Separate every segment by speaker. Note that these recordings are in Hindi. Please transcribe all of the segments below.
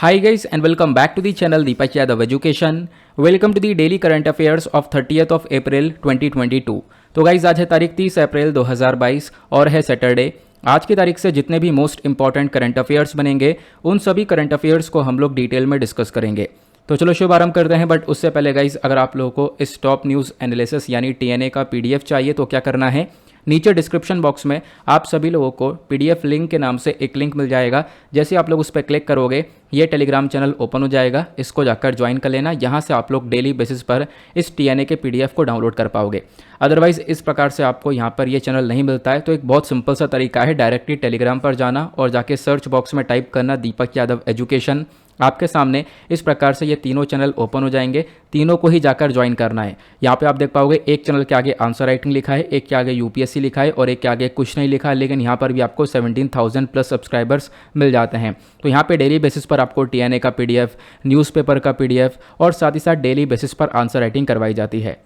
Speaker 1: Hi guys and welcome back to the channel Deepak Yadav Education. Welcome to the daily current affairs of 30th of April 2022. तो गाइज आज है तारीख 30 अप्रैल 2022 और है सैटरडे। आज की तारीख से जितने भी मोस्ट इंपॉर्टेंट करंट अफेयर्स बनेंगे उन सभी करंट अफेयर्स को हम लोग डिटेल में डिस्कस करेंगे। तो चलो शुभारंभ करते हैं। बट उससे पहले गाइज अगर आप लोगों को इस टॉप न्यूज़ एनालिसिस यानी TNA का PDF चाहिए तो क्या करना है, नीचे डिस्क्रिप्शन बॉक्स में आप सभी लोगों को PDF लिंक के नाम से एक लिंक मिल जाएगा। जैसे आप लोग उस पर क्लिक करोगे ये टेलीग्राम चैनल ओपन हो जाएगा, इसको जाकर ज्वाइन कर लेना। यहाँ से आप लोग डेली बेसिस पर इस TNA के PDF को डाउनलोड कर पाओगे। अदरवाइज़ इस प्रकार से आपको यहाँ पर ये चैनल नहीं मिलता है। तो एक बहुत सिंपल सा तरीका है, डायरेक्टली टेलीग्राम पर जाना और जाके सर्च बॉक्स में टाइप करना दीपक यादव एजुकेशन। आपके सामने इस प्रकार से ये तीनों चैनल ओपन हो जाएंगे, तीनों को ही जाकर ज्वाइन करना है। यहाँ पे आप देख पाओगे एक चैनल के आगे आंसर राइटिंग लिखा है, एक के आगे UPSC लिखा है और एक के आगे कुछ नहीं लिखा है, लेकिन यहाँ पर भी आपको 17,000 प्लस सब्सक्राइबर्स मिल जाते हैं। तो यहाँ पे डेली बेसिस पर आपको TNA का PDF, न्यूज़पेपर का PDF और साथ ही साथ डेली बेसिस पर आंसर राइटिंग करवाई जाती है।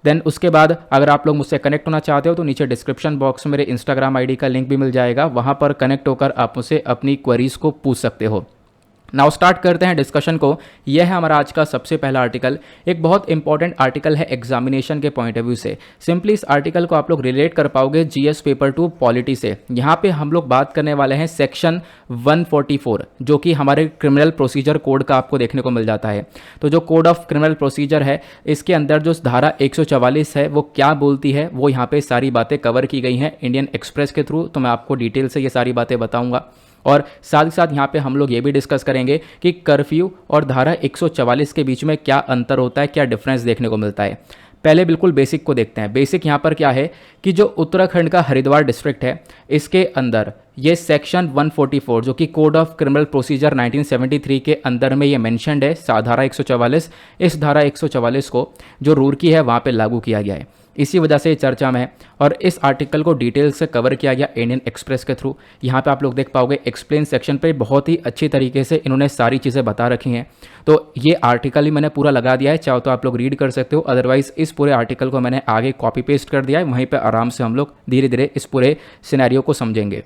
Speaker 1: देन उसके बाद अगर आप लोग मुझसे कनेक्ट होना चाहते हो तो नीचे डिस्क्रिप्शन बॉक्स में मेरे इंस्टाग्राम ID का लिंक भी मिल जाएगा, वहाँ पर कनेक्ट होकर आप मुझसे अपनी क्वेरीज़ को पूछ सकते हो। नाउ स्टार्ट करते हैं डिस्कशन को। यह है हमारा आज का सबसे पहला आर्टिकल। एक बहुत इंपॉर्टेंट आर्टिकल है एग्जामिनेशन के पॉइंट ऑफ व्यू से। सिंपली इस आर्टिकल को आप लोग रिलेट कर पाओगे GS पेपर 2 पॉलिटी से। यहाँ पे हम लोग बात करने वाले हैं सेक्शन 144 जो कि हमारे क्रिमिनल प्रोसीजर कोड का आपको देखने को मिल जाता है। तो जो कोड ऑफ क्रिमिनल प्रोसीजर है इसके अंदर जो धारा 144 है वो क्या बोलती है, वो यहाँ पे सारी बातें कवर की गई हैं इंडियन एक्सप्रेस के थ्रू। तो मैं आपको डिटेल से ये सारी बातें बताऊँगा और साथ ही साथ यहाँ पे हम लोग ये भी डिस्कस करेंगे कि कर्फ्यू और धारा 144 के बीच में क्या अंतर होता है, क्या डिफरेंस देखने को मिलता है। पहले बिल्कुल बेसिक को देखते हैं। बेसिक यहाँ पर क्या है कि जो उत्तराखंड का हरिद्वार डिस्ट्रिक्ट है इसके अंदर ये सेक्शन 144 जो कि कोड ऑफ क्रिमिनल प्रोसीजर 1973 के अंदर में ये मेंशन्ड है, धारा 144। इस धारा 144 को जो रूरकी है वहाँ पे लागू किया गया है, इसी वजह से चर्चा में है। और इस आर्टिकल को डिटेल से कवर किया गया इंडियन एक्सप्रेस के थ्रू। यहाँ पे आप लोग देख पाओगे एक्सप्लेन सेक्शन पे बहुत ही अच्छी तरीके से इन्होंने सारी चीज़ें बता रखी हैं। तो ये आर्टिकल ही मैंने पूरा लगा दिया है, चाहो तो आप लोग रीड कर सकते हो, अदरवाइज इस पूरे आर्टिकल को मैंने आगे कॉपी पेस्ट कर दिया है, वहीं पर आराम से हम लोग धीरे धीरे इस पूरे सिनेरियो को समझेंगे।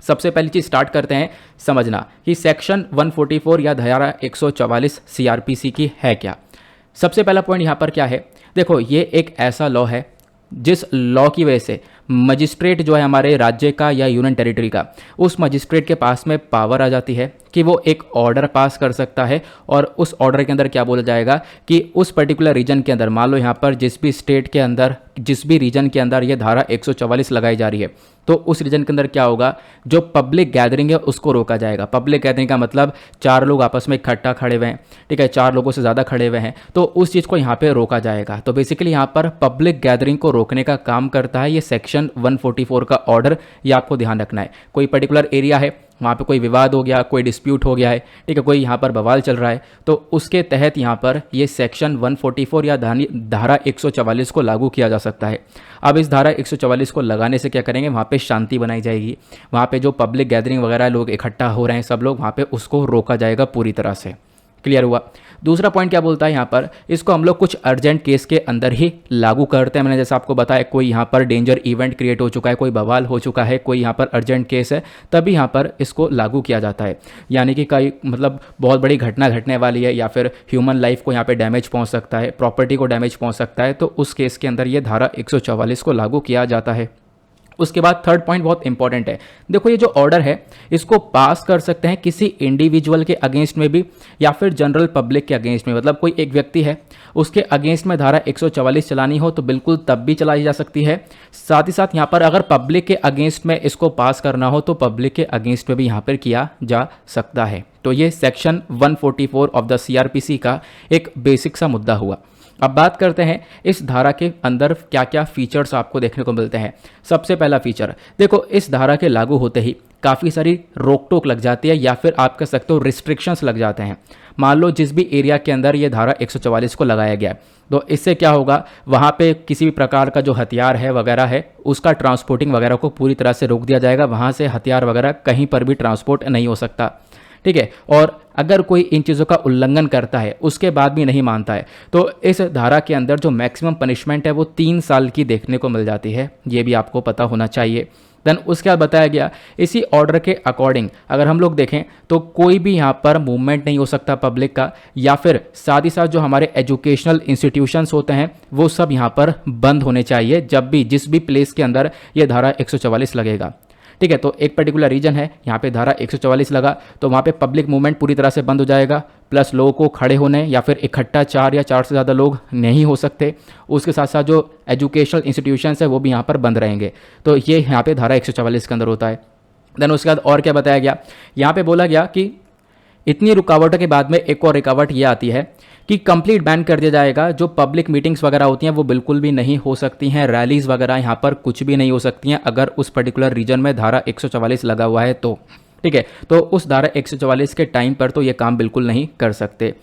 Speaker 1: सबसे पहली चीज़ स्टार्ट करते हैं समझना कि सेक्शन 144 या धारा 144 CRPC की है क्या। सबसे पहला पॉइंट यहाँ पर क्या है, देखो ये एक ऐसा लॉ है जिस लॉ की वजह से मजिस्ट्रेट जो है हमारे राज्य का या यूनियन टेरिटरी का, उस मजिस्ट्रेट के पास में पावर आ जाती है कि वो एक ऑर्डर पास कर सकता है। और उस ऑर्डर के अंदर क्या बोला जाएगा कि उस पर्टिकुलर रीजन के अंदर, मान लो यहाँ पर जिस भी स्टेट के अंदर जिस भी रीजन के अंदर ये धारा 144 लगाई जा रही है तो उस रीजन के अंदर क्या होगा, जो पब्लिक गैदरिंग है उसको रोका जाएगा। पब्लिक गैदरिंग का मतलब 4 लोग आपस में इकट्ठा खड़े हुए हैं, ठीक है, 4 लोगों से ज़्यादा खड़े हुए हैं, तो उस चीज़ को यहाँ पे रोका जाएगा। तो बेसिकली यहाँ पर पब्लिक गैदरिंग को रोकने का काम करता है ये सेक्शन 144 का ऑर्डर। ये आपको ध्यान रखना है। कोई पर्टिकुलर एरिया है, वहाँ पे कोई विवाद हो गया, कोई डिस्प्यूट हो गया है, ठीक है, कोई यहाँ पर बवाल चल रहा है, तो उसके तहत यहाँ पर ये सेक्शन 144 या धारा 144 को लागू किया जा सकता है। अब इस धारा 144 को लगाने से क्या करेंगे, वहाँ पे शांति बनाई जाएगी, वहाँ पे जो पब्लिक गैदरिंग वगैरह लोग इकट्ठा हो रहे हैं सब लोग, वहाँ पे उसको रोका जाएगा पूरी तरह से। क्लियर हुआ। दूसरा पॉइंट क्या बोलता है यहाँ पर, इसको हम लोग कुछ अर्जेंट केस के अंदर ही लागू करते हैं। मैंने जैसे आपको बताया कोई यहाँ पर डेंजर इवेंट क्रिएट हो चुका है, कोई बवाल हो चुका है, कोई यहाँ पर अर्जेंट केस है, तभी यहाँ पर इसको लागू किया जाता है। यानी कि कई मतलब बहुत बड़ी घटना घटने वाली है या फिर ह्यूमन लाइफ को यहाँ पे डैमेज पहुँच सकता है, प्रॉपर्टी को डैमेज पहुँच सकता है, तो उस केस के अंदर ये धारा 144 को लागू किया जाता है। उसके बाद थर्ड पॉइंट बहुत इंपॉर्टेंट है। देखो ये जो ऑर्डर है इसको पास कर सकते हैं किसी इंडिविजुअल के अगेंस्ट में भी या फिर जनरल पब्लिक के अगेंस्ट में। मतलब कोई एक व्यक्ति है उसके अगेंस्ट में धारा 144 चलानी हो तो बिल्कुल तब भी चलाई जा सकती है। साथ ही साथ यहाँ पर अगर पब्लिक के अगेंस्ट में इसको पास करना हो तो पब्लिक के अगेंस्ट में भी यहाँ पर किया जा सकता है। तो ये सेक्शन 144 ऑफ द CRPC का एक बेसिक सा मुद्दा हुआ। अब बात करते हैं इस धारा के अंदर क्या क्या फीचर्स आपको देखने को मिलते हैं। सबसे पहला फीचर देखो, इस धारा के लागू होते ही काफ़ी सारी रोक टोक लग जाती है या फिर आप कह सकते हो रिस्ट्रिक्शंस लग जाते हैं। मान लो जिस भी एरिया के अंदर ये धारा 144 को लगाया गया है तो इससे क्या होगा, वहाँ पे किसी भी प्रकार का जो हथियार है वगैरह है उसका ट्रांसपोर्टिंग वगैरह को पूरी तरह से रोक दिया जाएगा। वहाँ से हथियार वगैरह कहीं पर भी ट्रांसपोर्ट नहीं हो सकता, ठीक है। और अगर कोई इन चीज़ों का उल्लंघन करता है उसके बाद भी नहीं मानता है तो इस धारा के अंदर जो मैक्सिमम पनिशमेंट है वो 3 साल की देखने को मिल जाती है। ये भी आपको पता होना चाहिए। देन उसके बाद बताया गया इसी ऑर्डर के अकॉर्डिंग अगर हम लोग देखें तो कोई भी यहाँ पर मूवमेंट नहीं हो सकता पब्लिक का, या फिर साथ ही साथ जो हमारे एजुकेशनल इंस्टीट्यूशंस होते हैं वो सब यहाँ पर बंद होने चाहिए जब भी जिस भी प्लेस के अंदर ये धारा 144 लगेगा। ठीक है, तो एक पर्टिकुलर रीजन है, यहाँ पे धारा 144 लगा तो वहाँ पे पब्लिक मूवमेंट पूरी तरह से बंद हो जाएगा, प्लस लोगों को खड़े होने या फिर इकट्ठा 4 या 4 से ज़्यादा लोग नहीं हो सकते। उसके साथ साथ जो एजुकेशनल इंस्टीट्यूशंस है वो भी यहाँ पर बंद रहेंगे। तो ये यहाँ पे धारा 144 के अंदर होता है। देन उसके बाद और क्या बताया गया, यहाँ पे बोला गया कि इतनी रुकावटों के बाद में एक और रुकावट ये आती है कि कंप्लीट बैन कर दिया जाएगा। जो पब्लिक मीटिंग्स वगैरह होती हैं वो बिल्कुल भी नहीं हो सकती हैं, रैलीज वगैरह यहाँ पर कुछ भी नहीं हो सकती हैं अगर उस पर्टिकुलर रीजन में धारा 144 लगा हुआ है तो। ठीक है, तो उस धारा 144 के टाइम पर तो ये काम बिल्कुल नहीं कर सकते।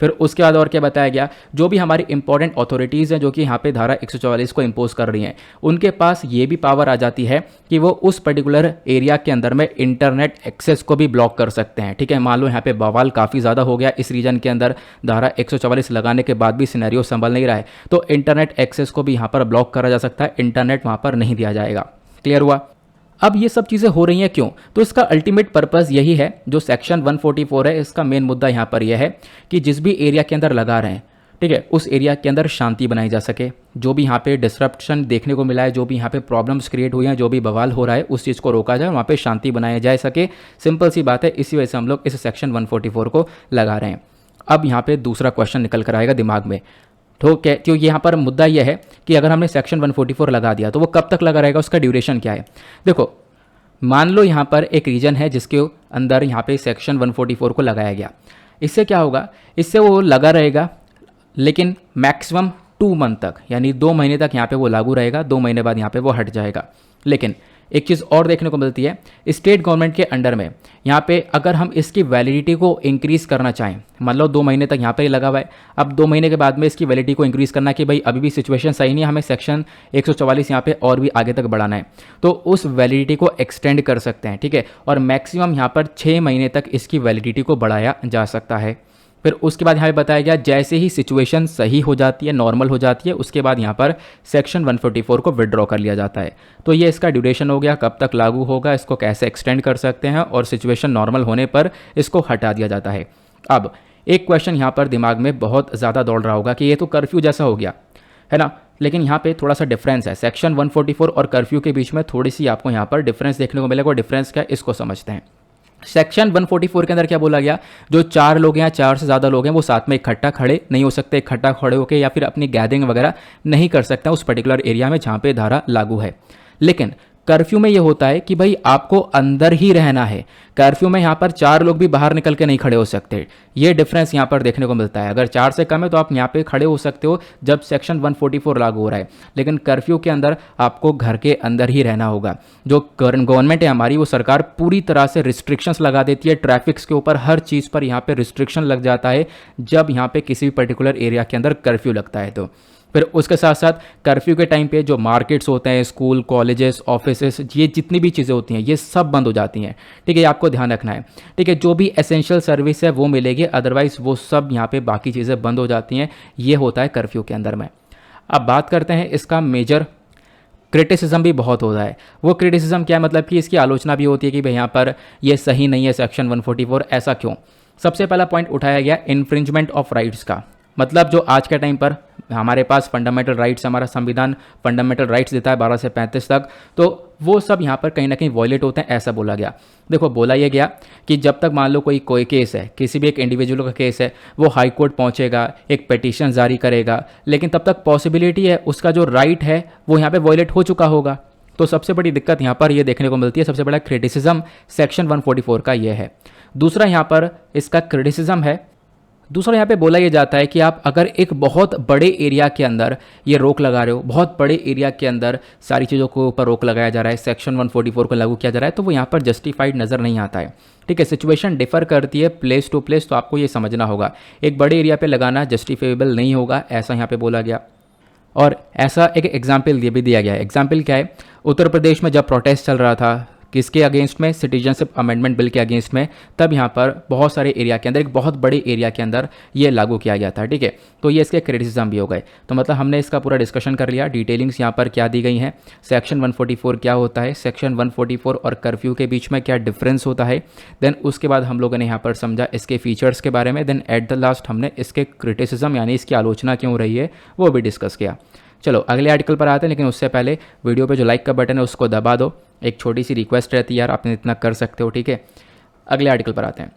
Speaker 1: फिर उसके बाद और क्या बताया गया, जो भी हमारी इंपॉर्टेंट अथॉरिटीज़ हैं जो कि यहाँ पे धारा 144 को इम्पोज कर रही हैं, उनके पास ये भी पावर आ जाती है कि वो उस पर्टिकुलर एरिया के अंदर में इंटरनेट एक्सेस को भी ब्लॉक कर सकते हैं। ठीक है, मान लो यहाँ पे बवाल काफ़ी ज़्यादा हो गया इस रीजन के अंदर, धारा 144 लगाने के बाद भी सिनेरियो संभल नहीं रहा है, तो इंटरनेट एक्सेस को भी यहाँ पर ब्लॉक करा जा सकता है, इंटरनेट वहाँ पर नहीं दिया जाएगा। क्लियर हुआ। अब ये सब चीज़ें हो रही हैं क्यों, तो इसका अल्टीमेट पर्पस यही है, जो सेक्शन 144 है इसका मेन मुद्दा यहाँ पर यह है कि जिस भी एरिया के अंदर लगा रहे हैं, ठीक है, उस एरिया के अंदर शांति बनाई जा सके। जो भी यहाँ पे डिसरप्शन देखने को मिला है, जो भी यहाँ पे प्रॉब्लम्स क्रिएट हुई हैं, जो भी बवाल हो रहा है, उस चीज़ को रोका जाए, वहाँ पे शांति बनाया जा सके। सिंपल सी बात है, इसी वजह से हम लोग इस सेक्शन 144 को लगा रहे हैं। अब यहाँ पे दूसरा क्वेश्चन निकल कर आएगा दिमाग में, तो क्या, तो यहाँ पर मुद्दा यह है कि अगर हमने सेक्शन 144 लगा दिया तो वो कब तक लगा रहेगा, उसका ड्यूरेशन क्या है। देखो, मान लो यहाँ पर एक रीजन है जिसके अंदर यहाँ पे सेक्शन 144 को लगाया गया, इससे क्या होगा, इससे वो लगा रहेगा लेकिन मैक्सिमम 2 मंथ तक, यानी 2 महीने तक यहाँ पे वो लागू रहेगा, 2 महीने बाद यहाँ पे वो हट जाएगा। लेकिन एक चीज़ और देखने को मिलती है, स्टेट गवर्नमेंट के अंडर में यहाँ पे अगर हम इसकी वैलिडिटी को इंक्रीज़ करना चाहें, मान लो 2 महीने तक यहाँ पे लगा हुआ है, अब 2 महीने के बाद में इसकी वैलिडिटी को इंक्रीज़ करना कि भाई अभी भी सिचुएशन सही नहीं है, हमें सेक्शन 144 यहाँ पे और भी आगे तक बढ़ाना है, तो उस वैलिडिटी को एक्सटेंड कर सकते हैं। ठीक है, और मैक्सिमम यहाँ पर 6 महीने तक इसकी वैलिडिटी को बढ़ाया जा सकता है। फिर उसके बाद यहाँ पे बताया गया जैसे ही सिचुएशन सही हो जाती है, नॉर्मल हो जाती है, उसके बाद यहाँ पर सेक्शन 144 को विड्रॉ कर लिया जाता है। तो ये इसका ड्यूरेशन हो गया, कब तक लागू होगा, इसको कैसे एक्सटेंड कर सकते हैं, और सिचुएशन नॉर्मल होने पर इसको हटा दिया जाता है। अब एक क्वेश्चन यहाँ पर दिमाग में बहुत ज़्यादा दौड़ रहा होगा कि ये तो कर्फ्यू जैसा हो गया है ना, लेकिन यहाँ पे थोड़ा सा डिफरेंस है, सेक्शन 144 और कर्फ्यू के बीच में थोड़ी सी आपको यहाँ पर डिफरेंस देखने को मिलेगा। डिफरेंस क्या है इसको समझते हैं। सेक्शन 144 के अंदर क्या बोला गया, जो 4 लोग हैं या 4 से ज़्यादा लोग हैं वो साथ में इकट्ठा खड़े नहीं हो सकते, इकट्ठा खड़े होकर या फिर अपनी गैदरिंग वगैरह नहीं कर सकते उस पर्टिकुलर एरिया में जहाँ पे धारा लागू है। लेकिन कर्फ्यू में ये होता है कि भाई आपको अंदर ही रहना है, कर्फ्यू में यहाँ पर 4 लोग भी बाहर निकल के नहीं खड़े हो सकते। ये डिफरेंस यहाँ पर देखने को मिलता है। अगर 4 से कम है तो आप यहाँ पे खड़े हो सकते हो जब सेक्शन 144 लागू हो रहा है, लेकिन कर्फ्यू के अंदर आपको घर के अंदर ही रहना होगा। जो गवर्नमेंट है हमारी, वो सरकार पूरी तरह से रिस्ट्रिक्शंस लगा देती है, ट्रैफिक्स के ऊपर हर चीज़ पर यहाँ पे रिस्ट्रिक्शन लग जाता है जब यहाँ पे किसी भी पर्टिकुलर एरिया के अंदर कर्फ्यू लगता है। तो फिर उसके साथ साथ कर्फ्यू के टाइम पे जो मार्केट्स होते हैं, स्कूल, कॉलेजेस, ऑफिसेस, ये जितनी भी चीज़ें होती हैं ये सब बंद हो जाती हैं। ठीक है, ये आपको ध्यान रखना है। ठीक है, जो भी एसेंशियल सर्विस है वो मिलेगी, अदरवाइज वो सब यहाँ पे बाकी चीज़ें बंद हो जाती हैं। ये होता है कर्फ्यू के अंदर में। अब बात करते हैं इसका मेजर क्रिटिसिज्म भी बहुत होता है। वो क्रिटिसिज्म क्या है, मतलब कि इसकी आलोचना भी होती है कि भाई यहाँ पर ये सही नहीं है सेक्शन 144, ऐसा क्यों। सबसे पहला पॉइंट उठाया गया इन्फ्रिंजमेंट ऑफ राइट्स का, मतलब जो आज के टाइम पर हमारे पास फंडामेंटल राइट्स, हमारा संविधान फंडामेंटल राइट्स देता है 12 से 35 तक, तो वो सब यहाँ पर कहीं ना कहीं वॉयलेट होते हैं, ऐसा बोला गया। देखो, बोला ये गया कि जब तक मान लो कोई केस है, किसी भी एक इंडिविजुअल का केस है, वो हाई कोर्ट पहुँचेगा, एक पिटीशन जारी करेगा, लेकिन तब तक पॉसिबिलिटी है उसका जो राइट है वो यहाँ पर वॉयलेट हो चुका होगा। तो सबसे बड़ी दिक्कत यहाँ पर ये देखने को मिलती है, सबसे बड़ा क्रिटिसिज्म सेक्शन 144 का ये है। दूसरा यहाँ पर इसका क्रिटिसिज्म है, दूसरा यहाँ पे बोला ये जाता है कि आप अगर एक बहुत बड़े एरिया के अंदर ये रोक लगा रहे हो, बहुत बड़े एरिया के अंदर सारी चीज़ों के ऊपर रोक लगाया जा रहा है, सेक्शन 144 को लागू किया जा रहा है, तो वो यहाँ पर जस्टिफाइड नज़र नहीं आता है। ठीक है, सिचुएशन डिफर करती है प्लेस टू प्लेस, तो आपको ये समझना होगा। एक बड़े एरिया पे लगाना जस्टिफेबल नहीं होगा, ऐसा यहाँ पे बोला गया। और ऐसा एक एग्जाम्पल भी दिया गया है। एग्जाम्पल क्या है, उत्तर प्रदेश में जब प्रोटेस्ट चल रहा था किसके अगेंस्ट में, सिटीजनशिप अमेंडमेंट बिल के अगेंस्ट में, तब यहाँ पर बहुत सारे एरिया के अंदर, एक बहुत बड़े एरिया के अंदर ये लागू किया गया था, ठीक है। तो ये इसके क्रिटिसिज्म भी हो गए। तो मतलब हमने इसका पूरा डिस्कशन कर लिया, डिटेलिंग्स यहाँ पर क्या दी गई हैं, सेक्शन 144 क्या होता है, सेक्शन 144 और कर्फ्यू के बीच में क्या डिफरेंस होता है, देन उसके बाद हम लोगों ने यहाँ पर समझा इसके फीचर्स के बारे में, देन एट द लास्ट हमने इसके क्रिटिसिज्म यानी इसकी आलोचना क्यों रही है वो भी डिस्कस किया। चलो अगले आर्टिकल पर आते हैं, लेकिन उससे पहले वीडियो पे जो लाइक का बटन है उसको दबा दो। एक छोटी सी रिक्वेस्ट रहती है यार, आपने इतना कर सकते हो, ठीक है। अगले आर्टिकल पर आते हैं।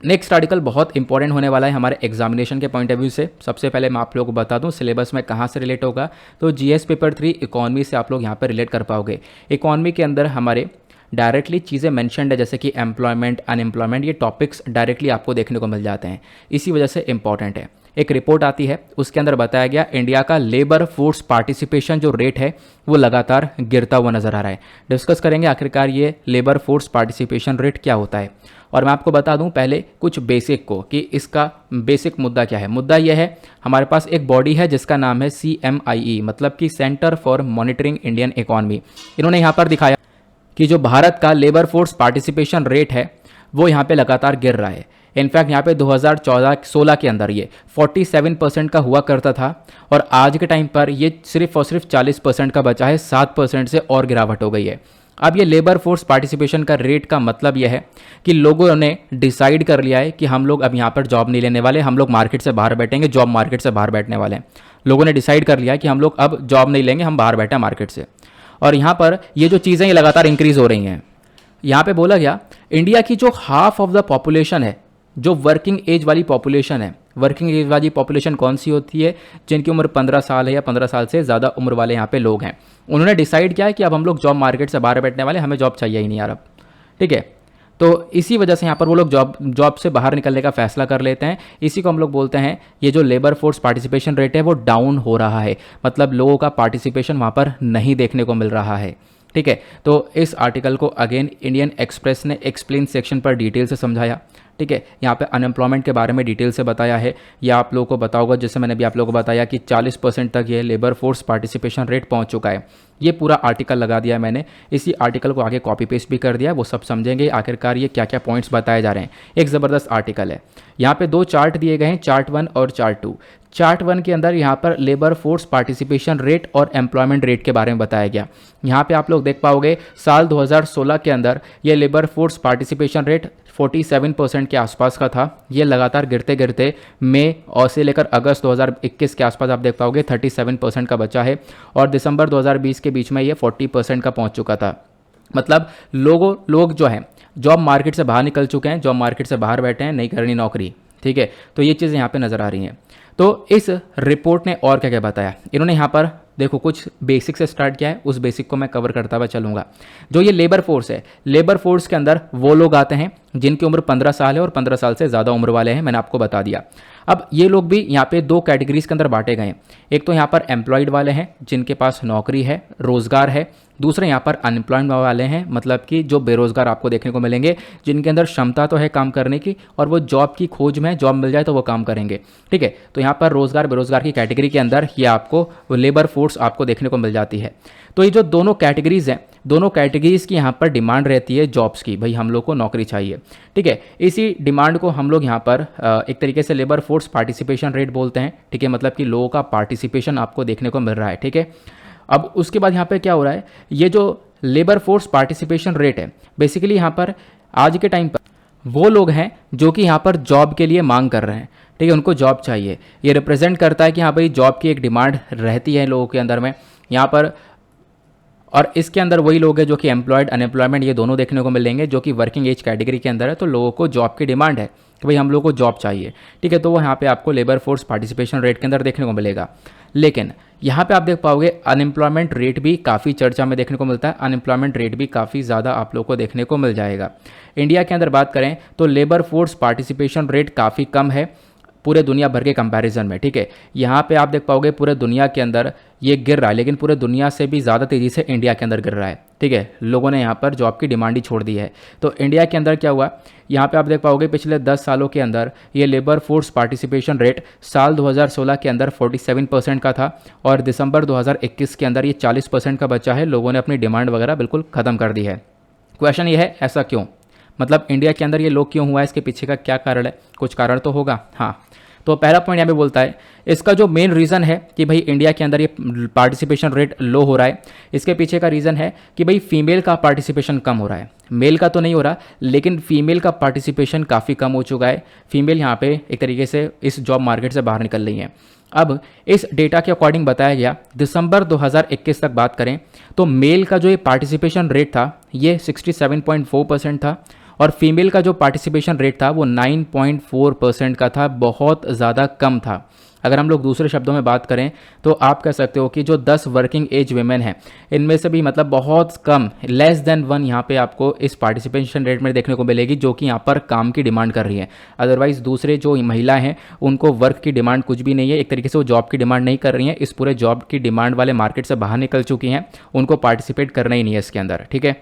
Speaker 1: नेक्स्ट आर्टिकल बहुत इंपॉर्टेंट होने वाला है हमारे एग्जामिनेशन के पॉइंट ऑफ व्यू से। सबसे पहले मैं आप लोगों को बता दूं सिलेबस में कहाँ से रिलेट होगा, तो जीएस पेपर 3 इकोनॉमी से आप लोग यहाँ पर रिलेट कर पाओगे। इकोनॉमी के अंदर हमारे डायरेक्टली चीज़ें मेंशन्ड है, जैसे कि एम्प्लॉयमेंट, अनएम्प्लॉयमेंट, ये टॉपिक्स डायरेक्टली आपको देखने को मिल जाते हैं, इसी वजह से इंपॉर्टेंट है। एक रिपोर्ट आती है, उसके अंदर बताया गया इंडिया का लेबर फोर्स पार्टिसिपेशन जो रेट है वो लगातार गिरता हुआ नजर आ रहा है। डिस्कस करेंगे आखिरकार ये लेबर फोर्स पार्टिसिपेशन रेट क्या होता है। और मैं आपको बता दूं पहले कुछ बेसिक को कि इसका बेसिक मुद्दा क्या है। मुद्दा यह है, हमारे पास एक बॉडी है जिसका नाम है CMIE, मतलब कि centre for monitoring Indian economy. इन्होंने यहाँ पर दिखाया कि जो भारत का लेबर फोर्स पार्टिसिपेशन रेट है वो यहाँ पे लगातार गिर रहा है। इनफैक्ट यहाँ पे 2014-16 के अंदर ये 47% का हुआ करता था और आज के टाइम पर ये सिर्फ और सिर्फ 40% का बचा है, 7% से और गिरावट हो गई है। अब ये लेबर फोर्स पार्टिसिपेशन का रेट का मतलब यह है कि लोगों ने डिसाइड कर लिया है कि हम लोग अब यहाँ पर जॉब नहीं लेने वाले, हम लोग मार्केट से बाहर बैठेंगे, जॉब मार्केट से बाहर बैठने वाले हैं। लोगों ने डिसाइड कर लिया है कि हम लोग अब जॉब नहीं लेंगे, हम बाहर बैठे मार्केट से। और यहाँ पर ये जो चीज़ें ये लगातार इंक्रीज हो रही हैं। यहाँ पे बोला गया इंडिया की जो हाफ ऑफ द पॉपुलेशन है, जो वर्किंग एज वाली पॉपुलेशन है, वर्किंग एज वाली पॉपुलेशन कौन सी होती है, जिनकी उम्र 15 साल है या 15 साल से ज़्यादा उम्र वाले यहाँ पे लोग हैं, उन्होंने डिसाइड किया है कि अब हम लोग जॉब मार्केट से बाहर बैठने वाले, हमें जॉब चाहिए ही नहीं यार अब, ठीक है। तो इसी वजह से यहाँ पर वो लोग जॉब से बाहर निकलने का फैसला कर लेते हैं। इसी को हम लोग बोलते हैं ये जो लेबर फोर्स पार्टिसिपेशन रेट है वो डाउन हो रहा है, मतलब लोगों का पार्टिसिपेशन वहाँ पर नहीं देखने को मिल रहा है, ठीक है। तो इस आर्टिकल को अगेन इंडियन एक्सप्रेस ने एक्सप्लेन सेक्शन पर डिटेल से समझाया, ठीक है। यहाँ पे अनएम्प्लॉयमेंट के बारे में डिटेल से बताया है। यह आप लोगों को बताऊंगा, जैसे मैंने भी आप लोगों को बताया कि 40% तक ये लेबर फोर्स पार्टिसिपेशन रेट पहुँच चुका है। ये पूरा आर्टिकल लगा दिया मैंने, इसी आर्टिकल को आगे कॉपी पेस्ट भी कर दिया, वो सब समझेंगे आखिरकार ये क्या क्या पॉइंट्स बताए जा रहे हैं। एक ज़बरदस्त आर्टिकल है। यहाँ पे 2 चार्ट दिए गए हैं, चार्ट 1 और चार्ट 2। चार्ट 1 के अंदर यहाँ पर लेबर फोर्स पार्टिसिपेशन रेट और एम्प्लॉयमेंट रेट के बारे में बताया गया। यहाँ पे आप लोग देख पाओगे साल 2016 के अंदर ये लेबर फोर्स पार्टिसिपेशन रेट 47% के आसपास का था। ये लगातार गिरते गिरते मई और से लेकर अगस्त 2021 के आसपास आप देख पाओगे 37% का बचा है, और दिसंबर 2020 के बीच में ये 40% का पहुंच चुका था। मतलब लोग जो हैं जॉब मार्केट से बाहर निकल चुके हैं, जॉब मार्केट से बाहर बैठे हैं, नहीं करनी नौकरी, ठीक है। तो ये चीज़ें यहाँ पे नज़र आ रही हैं। तो इस रिपोर्ट ने और क्या क्या बताया, इन्होंने यहाँ पर देखो कुछ बेसिक से स्टार्ट किया है, उस बेसिक को मैं कवर करता हुआ चलूँगा। जो ये लेबर फोर्स है, लेबर फोर्स के अंदर वो लोग आते हैं जिनकी उम्र 15 साल है और 15 साल से ज़्यादा उम्र वाले हैं, मैंने आपको बता दिया। अब ये लोग भी यहाँ पे 2 कैटेगरीज के अंदर बांटे गए हैं। एक तो यहाँ पर एम्प्लॉयड वाले हैं जिनके पास नौकरी है, रोज़गार है। दूसरे यहाँ पर अनएम्प्लॉयड वाले हैं, मतलब कि जो बेरोज़गार आपको देखने को मिलेंगे, जिनके अंदर क्षमता तो है काम करने की और वो जॉब की खोज में, जॉब मिल जाए तो वो काम करेंगे, ठीक है। तो यहाँ पर रोज़गार बेरोज़गार की कैटेगरी के अंदर ये आपको लेबर फोर्स आपको देखने को मिल जाती है। तो ये जो दोनों कैटेगरीज हैं, दोनों कैटेगरीज की यहाँ पर डिमांड रहती है जॉब्स की, भाई हम लोग को नौकरी चाहिए, ठीक है। इसी डिमांड को हम लोग यहाँ पर एक तरीके से लेबर फोर्स पार्टिसिपेशन रेट बोलते हैं, ठीक है। मतलब कि लोगों का पार्टिसिपेशन आपको देखने को मिल रहा है, ठीक है। अब उसके बाद यहाँ पे क्या हो रहा है, ये जो लेबर फोर्स पार्टिसिपेशन रेट है, बेसिकली यहाँ पर आज के टाइम पर वो लोग हैं जो कि यहाँ पर जॉब के लिए मांग कर रहे हैं, ठीक है, उनको जॉब चाहिए। ये रिप्रेजेंट करता है कि हाँ भाई जॉब की एक डिमांड रहती है लोगों के अंदर में यहाँ पर। और इसके अंदर वही लोग हैं जो कि एम्प्लॉयड अनएम्प्लॉयमेंट ये दोनों देखने को मिलेंगे, जो कि वर्किंग एज कैटेगरी के अंदर है। तो लोगों को जॉब की डिमांड है कि भाई हम लोगों को जॉब चाहिए, ठीक है। तो वो यहाँ पे आपको लेबर फोर्स पार्टिसिपेशन रेट के अंदर देखने को मिलेगा। लेकिन यहाँ पे आप देख पाओगे अनएम्प्लॉयमेंट रेट भी काफ़ी चर्चा में देखने को मिलता है, अनएम्प्लॉयमेंट रेट भी काफ़ी ज़्यादा आप लोगों को देखने को मिल जाएगा। इंडिया के अंदर बात करें तो लेबर फोर्स पार्टिसिपेशन रेट काफ़ी कम है पूरे दुनिया भर के कंपैरिजन में, ठीक है। यहाँ पे आप देख पाओगे पूरे दुनिया के अंदर ये गिर रहा है, लेकिन पूरे दुनिया से भी ज़्यादा तेज़ी से इंडिया के अंदर गिर रहा है, ठीक है। लोगों ने यहाँ पर जॉब की डिमांड ही छोड़ दी है। तो इंडिया के अंदर क्या हुआ, यहाँ पे आप देख पाओगे पिछले 10 सालों के अंदर ये लेबर फोर्स पार्टिसिपेशन रेट साल 2016 के अंदर 47% का था और दिसंबर 2021 के अंदर ये 40% का बचा है। लोगों ने अपनी डिमांड वगैरह बिल्कुल ख़त्म कर दी है। क्वेश्चन ये है ऐसा क्यों, मतलब इंडिया के अंदर ये लो क्यों हुआ है, इसके पीछे का क्या कारण है, कुछ कारण तो होगा। हाँ, तो पहला पॉइंट यहाँ पे बोलता है इसका जो मेन रीज़न है कि भाई इंडिया के अंदर ये पार्टिसिपेशन रेट लो हो रहा है, इसके पीछे का रीज़न है कि भाई फीमेल का पार्टिसिपेशन कम हो रहा है। मेल का तो नहीं हो रहा, लेकिन फीमेल का पार्टिसिपेशन काफ़ी कम हो चुका है। फीमेल यहाँ पे एक तरीके से इस जॉब मार्केट से बाहर निकल रही हैं। अब इस डेटा के अकॉर्डिंग बताया गया दिसंबर 2021 तक बात करें तो मेल का जो ये पार्टिसिपेशन रेट था ये 67.4% था और फीमेल का जो पार्टिसिपेशन रेट था वो 9.4% का था, बहुत ज़्यादा कम था। अगर हम लोग दूसरे शब्दों में बात करें तो आप कह सकते हो कि जो 10 वर्किंग एज वेमेन हैं इनमें से भी मतलब बहुत कम, लेस देन 1 यहाँ पे आपको इस पार्टिसिपेशन रेट में देखने को मिलेगी जो कि यहाँ पर काम की डिमांड कर रही है। अदरवाइज दूसरे जो महिला हैं उनको वर्क की डिमांड कुछ भी नहीं है, एक तरीके से वो जॉब की डिमांड नहीं कर रही हैं, इस पूरे जॉब की डिमांड वाले मार्केट से बाहर निकल चुकी हैं, उनको पार्टिसिपेट करना ही नहीं है इसके अंदर। ठीक है,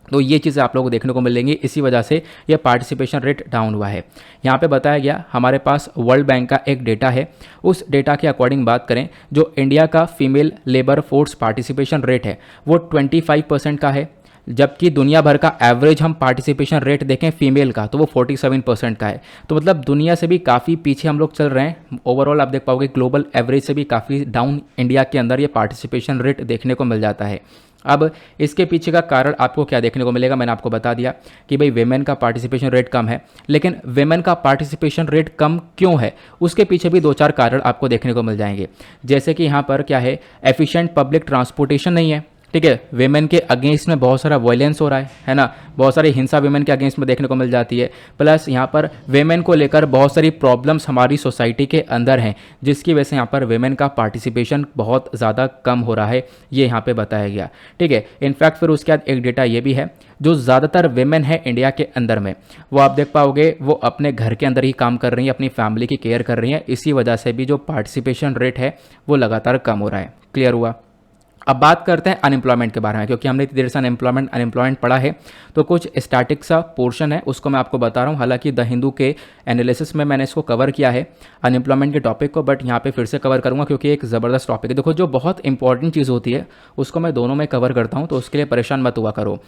Speaker 1: तो ये चीज़ें आप लोगों को देखने को मिलेंगी, इसी वजह से ये पार्टिसिपेशन रेट डाउन हुआ है। यहाँ पे बताया गया हमारे पास वर्ल्ड बैंक का एक डेटा है, उस डेटा के अकॉर्डिंग बात करें जो इंडिया का female labour force participation rate है वो 25% का है, जबकि दुनिया भर का एवरेज हम पार्टिसिपेशन रेट देखें फीमेल का तो वो 47% का है। तो मतलब दुनिया से भी काफ़ी पीछे हम लोग चल रहे हैं। ओवरऑल आप देख पाओगे ग्लोबल एवरेज से भी काफ़ी डाउन इंडिया के अंदर ये पार्टिसिपेशन रेट देखने को मिल जाता है। अब इसके पीछे का कारण आपको क्या देखने को मिलेगा, मैंने आपको बता दिया कि भाई वेमेन का पार्टिसिपेशन रेट कम है, लेकिन वेमेन का पार्टिसिपेशन रेट कम क्यों है उसके पीछे भी 2-4 कारण आपको देखने को मिल जाएंगे। जैसे कि यहाँ पर क्या है, एफिशिएंट पब्लिक ट्रांसपोर्टेशन नहीं है। ठीक है, वेमेन के अगेंस्ट में बहुत सारा वायलेंस हो रहा है ना, बहुत सारी हिंसा वेमेन के अगेंस्ट में देखने को मिल जाती है। प्लस यहाँ पर वेमेन को लेकर बहुत सारी प्रॉब्लम्स हमारी सोसाइटी के अंदर हैं, जिसकी वजह से यहाँ पर वेमेन का पार्टिसिपेशन बहुत ज़्यादा कम हो रहा है, ये यहाँ पे बताया गया। ठीक है, इनफैक्ट फिर उसके बाद एक डेटा ये भी है, जो ज़्यादातर वेमेन है इंडिया के अंदर में वो आप देख पाओगे वो अपने घर के अंदर ही काम कर रही हैं, अपनी फैमिली की केयर कर रही हैं, इसी वजह से भी जो पार्टिसिपेशन रेट है वो लगातार कम हो रहा है। क्लियर हुआ। अब बात करते हैं अनएम्प्लॉयमेंट के बारे में, क्योंकि हमने इतनी देर से अनएम्प्लॉयमेंट पढ़ा है तो कुछ स्टैटिक सा पोर्शन है उसको मैं आपको बता रहा हूँ। हालांकि द हिंदू के एनालिसिस में मैंने इसको कवर किया है अनएम्प्लॉयमेंट के टॉपिक को, बट यहाँ पे फिर से कवर करूँगा क्योंकि एक ज़बरदस्त टॉपिक है। देखो जो बहुत इंपॉर्टेंट चीज़ होती है उसको मैं दोनों में कवर करता हूँ, तो उसके लिए परेशान मत हुआ करो।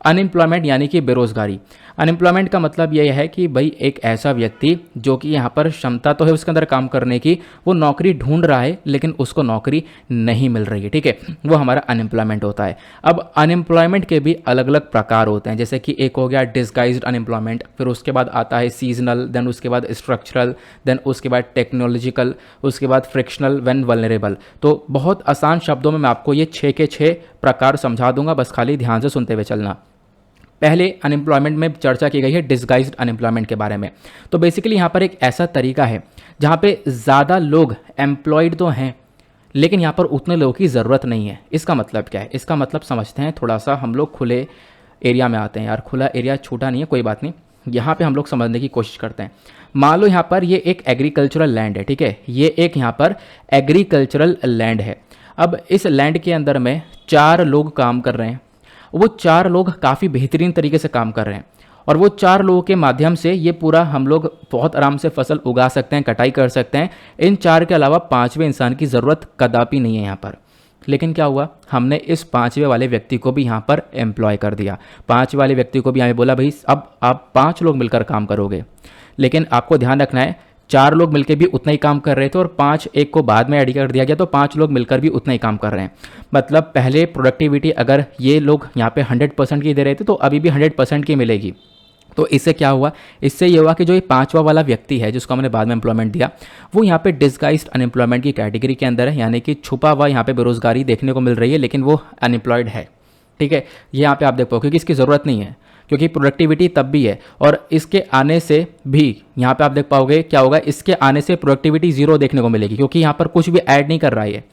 Speaker 1: अनएम्प्लॉयमेंट यानी कि बेरोजगारी। अनएम्प्लॉयमेंट का मतलब यह है कि भाई एक ऐसा व्यक्ति जो कि यहाँ पर क्षमता तो है उसके अंदर काम करने की, वो नौकरी ढूंढ रहा है लेकिन उसको नौकरी नहीं मिल रही है। ठीक है, वो हमारा अनएम्प्लॉयमेंट होता है। अब अनएम्प्लॉयमेंट के भी अलग अलग प्रकार होते हैं, जैसे कि एक हो गया डिस्गाइज्ड अनएम्प्लॉयमेंट, फिर उसके बाद आता है सीजनल, देन उसके बाद स्ट्रक्चरल, देन उसके बाद टेक्नोलॉजिकल, उसके बाद फ्रिक्शनल व्हेन वल्नरेबल। तो बहुत आसान शब्दों में मैं आपको ये 6 के 6 प्रकार समझा दूंगा, बस खाली ध्यान से सुनते हुए चलना। पहले अनएम्प्लॉयमेंट में चर्चा की गई है डिस्गाइज्ड अनएम्प्लॉयमेंट के बारे में। तो बेसिकली यहाँ पर एक ऐसा तरीका है जहाँ पे ज़्यादा लोग एम्प्लॉयड तो हैं लेकिन यहाँ पर उतने लोगों की ज़रूरत नहीं है। इसका मतलब क्या है, इसका मतलब समझते हैं थोड़ा सा, हम लोग खुले एरिया में आते हैं। यार खुला एरिया छोटा नहीं है, कोई बात नहीं, यहाँ पे हम लोग समझने की कोशिश करते हैं। मान लो यहाँ पर ये एक एग्रीकल्चरल लैंड है। ठीक है, ये एक यहाँ पर एग्रीकल्चरल लैंड है। अब इस लैंड के अंदर में 4 लोग काम कर रहे हैं, वो 4 लोग काफ़ी बेहतरीन तरीके से काम कर रहे हैं और वो 4 लोगों के माध्यम से ये पूरा हम लोग बहुत आराम से फसल उगा सकते हैं, कटाई कर सकते हैं। इन 4 के अलावा 5वें इंसान की ज़रूरत कदापि नहीं है यहाँ पर। लेकिन क्या हुआ, हमने इस 5वें वाले व्यक्ति को भी यहाँ पर एम्प्लॉय कर दिया। 5 वाले व्यक्ति को भी हमें बोला भाई अब आप 5 लोग मिलकर काम करोगे। लेकिन आपको ध्यान रखना है 4 लोग मिलकर भी उतना ही काम कर रहे थे और 5 एक को बाद में ऐड कर दिया गया, तो 5 लोग मिलकर भी उतना ही काम कर रहे हैं। मतलब पहले प्रोडक्टिविटी अगर ये लोग यहाँ पे 100% की दे रहे थे तो अभी भी 100% की मिलेगी। तो इससे क्या हुआ, इससे ये हुआ कि जो ये 5वां वाला व्यक्ति है जिसको हमने बाद में एम्प्लॉयमेंट दिया, वो यहाँ पे डिस्गाइज्ड अनएम्प्लॉयमेंट की कैटेगरी के अंदर है, यानी कि छुपा हुआ यहाँ पे बेरोजगारी देखने को मिल रही है लेकिन वो अनएम्प्लॉयड है। ठीक है, ये यहाँ पे आप देख पाओ क्योंकि इसकी ज़रूरत नहीं है, क्योंकि प्रोडक्टिविटी तब भी है और इसके आने से भी यहाँ पे आप देख पाओगे क्या होगा, इसके आने से प्रोडक्टिविटी 0 देखने को मिलेगी क्योंकि यहाँ पर कुछ भी ऐड नहीं कर रहा है।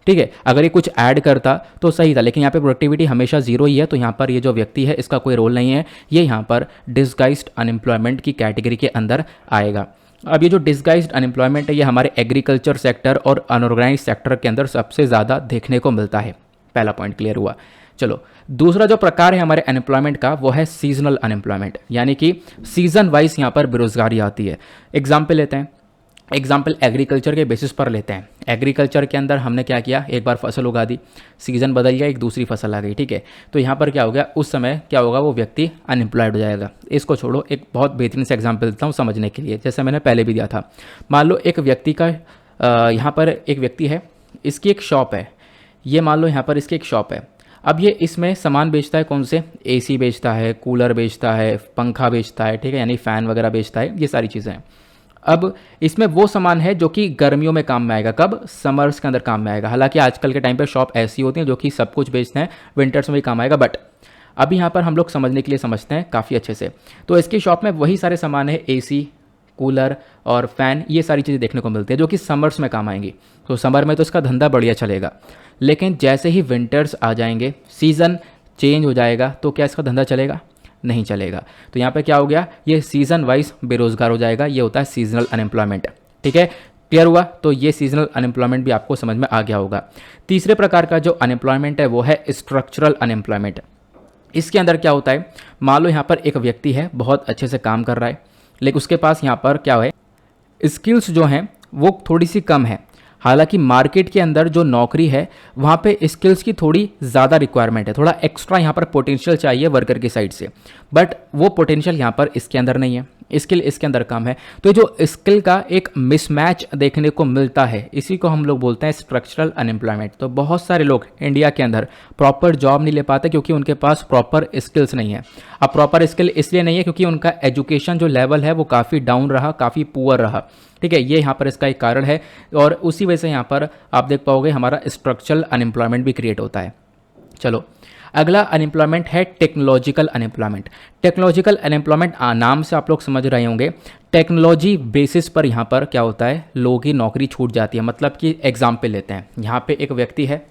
Speaker 1: ठीक है, अगर ये कुछ ऐड करता तो सही था, लेकिन यहाँ पे प्रोडक्टिविटी हमेशा 0 ही है। तो यहाँ पर ये जो व्यक्ति है इसका कोई रोल नहीं है, ये यहाँ पर डिस्गाइज्ड अनएम्प्लॉयमेंट की कैटेगरी के अंदर आएगा। अब ये जो डिस्गाइज्ड अनएम्प्लॉयमेंट है ये हमारे एग्रीकल्चर सेक्टर और अनऑर्गेनाइज सेक्टर के अंदर सबसे ज़्यादा देखने को मिलता है। पहला पॉइंट क्लियर हुआ। चलो दूसरा जो प्रकार है हमारे अनएम्प्लॉयमेंट का वो है सीजनल अनएम्प्लॉयमेंट, यानी कि सीजन वाइज यहाँ पर बेरोजगारी आती है। एग्जाम्पल लेते हैं, एग्जाम्पल एग्रीकल्चर के बेसिस पर लेते हैं। एग्रीकल्चर के अंदर हमने क्या किया, एक बार फसल उगा दी, सीज़न बदल गया, एक दूसरी फसल आ गई, ठीक है। तो यहाँ पर क्या हो गया, उस समय क्या होगा, वो व्यक्ति अनएम्प्लॉयड हो जाएगा। इसको छोड़ो, एक बहुत बेहतरीन से एग्जाम्पल देता हूँ समझने के लिए, जैसे मैंने पहले भी दिया था। मान लो एक व्यक्ति का यहाँ पर एक व्यक्ति है, इसकी एक शॉप है, ये मान लो यहाँ पर इसकी एक शॉप है। अब ये इसमें सामान बेचता है, कौन से, एसी बेचता है, कूलर बेचता है, पंखा बेचता है, ठीक है, यानी फ़ैन वगैरह बेचता है, ये सारी चीज़ें हैं। अब इसमें वो सामान है जो कि गर्मियों में काम में आएगा, कब, समर्स के अंदर काम में आएगा। हालांकि आजकल के टाइम पे शॉप ऐसी होती हैं जो कि सब कुछ बेचते हैं, विंटर्स में भी काम आएगा, बट अभी यहाँ पर हम लोग समझने के लिए समझते हैं काफ़ी अच्छे से। तो इसकी शॉप में वही सारे सामान है, एसी, कूलर और फ़ैन, ये सारी चीज़ें देखने को मिलती है जो कि समर्स में काम आएंगी। तो समर में तो इसका धंधा बढ़िया चलेगा, लेकिन जैसे ही विंटर्स आ जाएंगे, सीज़न चेंज हो जाएगा, तो क्या इसका धंधा चलेगा, नहीं चलेगा। तो यहाँ पे क्या हो गया, ये सीज़न वाइज बेरोजगार हो जाएगा, ये होता है सीजनल अनएम्प्लॉयमेंट, ठीक है। क्लियर हुआ, तो ये सीजनल अनएम्प्लॉयमेंट भी आपको समझ में आ गया होगा। तीसरे प्रकार का जो अनएम्प्लॉयमेंट है वो है स्ट्रक्चरल अनएम्प्लॉयमेंट। इसके अंदर क्या होता है, मान लो यहाँ पर एक व्यक्ति है, बहुत अच्छे से काम कर रहा है, लेकिन उसके पास यहाँ पर क्या है, स्किल्स जो हैं वो थोड़ी सी कम है। हालांकि मार्केट के अंदर जो नौकरी है वहाँ पे स्किल्स की थोड़ी ज़्यादा रिक्वायरमेंट है, थोड़ा एक्स्ट्रा यहाँ पर पोटेंशियल चाहिए वर्कर की साइड से, बट वो पोटेंशियल यहाँ पर इसके अंदर नहीं है, स्किल इसके अंदर कम है। तो जो स्किल का एक मिसमैच देखने को मिलता है, इसी को हम लोग बोलते हैं स्ट्रक्चरल अनएम्प्लॉयमेंट। तो बहुत सारे लोग इंडिया के अंदर प्रॉपर जॉब नहीं ले पाते क्योंकि उनके पास प्रॉपर स्किल्स नहीं है। अब प्रॉपर स्किल इसलिए नहीं है क्योंकि उनका एजुकेशन जो लेवल है वो काफ़ी डाउन रहा, काफ़ी पुअर रहा, ठीक है, ये यहाँ पर इसका एक कारण है। और उसी वजह से यहाँ पर आप देख पाओगे हमारा स्ट्रक्चरल अनएम्प्लॉयमेंट भी क्रिएट होता है। चलो, अगला अनएम्प्लॉयमेंट है टेक्नोलॉजिकल अनएम्प्लॉयमेंट। टेक्नोलॉजिकल अनएम्प्लॉयमेंट नाम से आप लोग समझ रहे होंगे, टेक्नोलॉजी बेसिस पर यहाँ पर क्या होता है, लोगों की नौकरी छूट जाती है। मतलब कि एग्जाम्पल लेते हैं, यहाँ पे एक व्यक्ति है,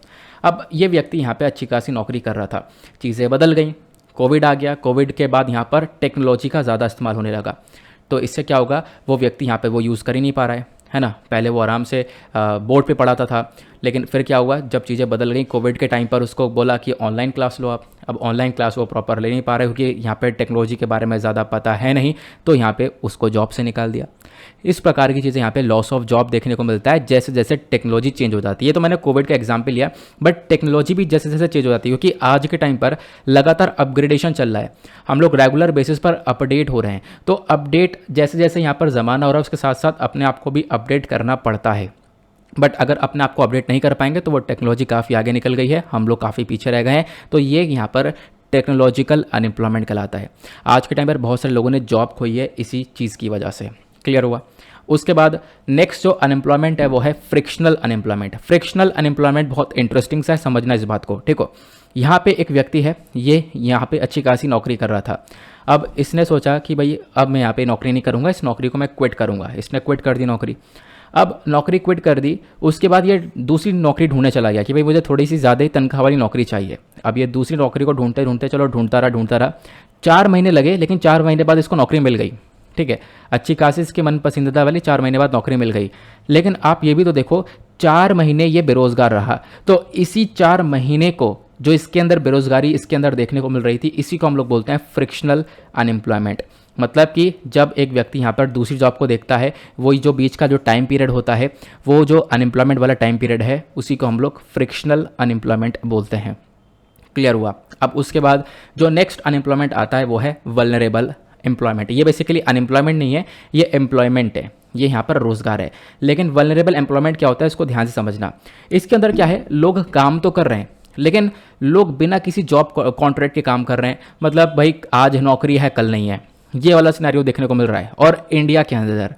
Speaker 1: अब ये व्यक्ति यहाँ पे अच्छी खासी नौकरी कर रहा था, चीज़ें बदल गई, कोविड आ गया, कोविड के बाद यहाँ पर टेक्नोलॉजी का ज़्यादा इस्तेमाल होने लगा। तो इससे क्या होगा, वो व्यक्ति यहाँ पे वो यूज़ कर ही नहीं पा रहा है ना। पहले वो आराम से बोर्ड पे पढ़ाता था, लेकिन फिर क्या हुआ, जब चीज़ें बदल गई, कोविड के टाइम पर उसको बोला कि ऑनलाइन क्लास लो आप। अब ऑनलाइन क्लास वो प्रॉपर ले नहीं पा रहे क्योंकि यहाँ पे टेक्नोलॉजी के बारे में ज़्यादा पता है नहीं, तो यहाँ पे उसको जॉब से निकाल दिया। इस प्रकार की चीज़ें यहाँ पे लॉस ऑफ जॉब देखने को मिलता है जैसे जैसे टेक्नोलॉजी चेंज हो जाती है। तो मैंने कोविड का एग्जाम्पल लिया, बट टेक्नोलॉजी भी जैसे जैसे चेंज हो जाती है क्योंकि आज के टाइम पर लगातार अपग्रेडेशन चल रहा है, हम लोग रेगुलर बेसिस पर अपडेट हो रहे हैं। तो अपडेट जैसे जैसे यहाँ पर ज़माना हो रहा है, उसके साथ साथ अपने आप को भी अपडेट करना पड़ता है। बट अगर अपने आप को अपडेट नहीं कर पाएंगे तो वो टेक्नोलॉजी काफ़ी आगे निकल गई है, हम लोग काफ़ी पीछे रह गए हैं। तो ये यहाँ पर टेक्नोलॉजिकल अनएम्प्लॉयमेंट कहलाता है। आज के टाइम पर बहुत सारे लोगों ने जॉब खोई है इसी चीज़ की वजह से। क्लियर हुआ। उसके बाद नेक्स्ट जो अनएम्प्लॉयमेंट है वो है फ्रिक्शनल अनएम्प्लॉयमेंट। फ्रिक्शनल अनएम्प्लॉयमेंट बहुत इंटरेस्टिंग सा है, समझना इस बात को, ठीक हो। यहाँ पे एक व्यक्ति है, ये यहाँ पे अच्छी खासी नौकरी कर रहा था। अब इसने सोचा कि भाई अब मैं यहाँ पे नौकरी नहीं करूँगा, इस नौकरी को मैं क्विट करूँगा। इसने क्विट कर दी नौकरी। अब नौकरी क्विट कर दी, उसके बाद ये दूसरी नौकरी ढूंढने चला गया कि भाई मुझे थोड़ी सी ज़्यादा ही तनख्वाह वाली नौकरी चाहिए। अब ये दूसरी नौकरी को ढूंढते ढूंढते चलो ढूंढता रहा 4 महीने लगे, लेकिन 4 महीने बाद इसको नौकरी मिल गई, ठीक है, अच्छी खासी इसकी मन पसंदीदा वाली 4 महीने बाद नौकरी मिल गई। लेकिन आप ये भी तो देखो, 4 महीने ये बेरोजगार रहा। तो इसी 4 महीने को जो इसके अंदर बेरोजगारी इसके अंदर देखने को मिल रही थी, इसी को हम लोग बोलते हैं फ्रिक्शनल अनएम्प्लॉयमेंट। मतलब कि जब एक व्यक्ति यहाँ पर दूसरी जॉब को देखता है, वही जो बीच का जो टाइम पीरियड होता है, वो जो अनएम्प्लॉयमेंट वाला टाइम पीरियड है, उसी को हम लोग फ्रिक्शनल अनएम्प्लॉयमेंट बोलते हैं। क्लियर हुआ। अब उसके बाद जो नेक्स्ट अनएम्प्लॉयमेंट आता है वो है वल्नरेबल एम्प्लॉयमेंट। ये बेसिकली अनएम्प्लॉयमेंट नहीं है, ये एम्प्लॉयमेंट है, ये यहाँ पर रोजगार है। लेकिन वल्नरेबल एम्प्लॉयमेंट क्या होता है, इसको ध्यान से समझना। इसके अंदर क्या है, लोग काम तो कर रहे हैं, लेकिन लोग बिना किसी जॉब कॉन्ट्रैक्ट के काम कर रहे हैं। मतलब भाई आज नौकरी है कल नहीं है, ये वाला सिनेरियो देखने को मिल रहा है। और इंडिया के अंदर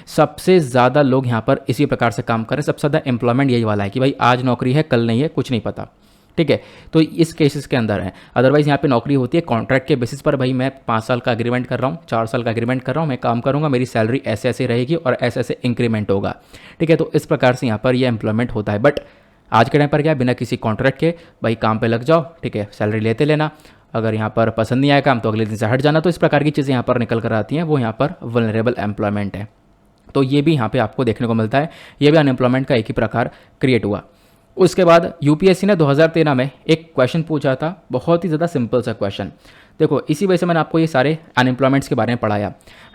Speaker 1: सबसे ज़्यादा लोग यहाँ पर इसी प्रकार से काम कर रहे हैं। सबसे ज़्यादा एम्प्लॉयमेंट यही वाला है कि भाई आज नौकरी है कल नहीं है, कुछ नहीं पता, ठीक है। तो इस केसेस के अंदर है। अदरवाइज यहाँ पे नौकरी होती है कॉन्ट्रैक्ट के बेसिस पर, भाई मैं 5 साल का एग्रीमेंट कर रहा हूँ, 4 साल का एग्रीमेंट कर रहा हूँ, मैं काम करूँगा, मेरी सैलरी ऐसे ऐसे रहेगी और ऐसे ऐसे इंक्रीमेंट होगा, ठीक है। तो इस प्रकार से यहाँ पर यह एम्प्लॉयमेंट होता है। बट आज के टाइम पर क्या, बिना किसी कॉन्ट्रैक्ट के भाई काम पे लग जाओ, ठीक है, सैलरी लेते लेना, अगर यहाँ पर पसंद नहीं आया काम तो अगले दिन से हट जाना। तो इस प्रकार की चीज़ें यहाँ पर निकल कर आती हैं, वो यहाँ पर वल्नरेबल एम्प्लॉयमेंट है। तो ये भी यहाँ पे आपको देखने को मिलता है, ये भी अनएम्प्लॉयमेंट का एक ही प्रकार क्रिएट हुआ। उसके बाद यूपीएससी ने 2013 में एक क्वेश्चन पूछा था, बहुत ही ज़्यादा सिंपल सा क्वेश्चन। देखो इसी वजह से मैंने आपको ये सारे अनएम्प्लॉयमेंट्स के बारे में पढ़ाया।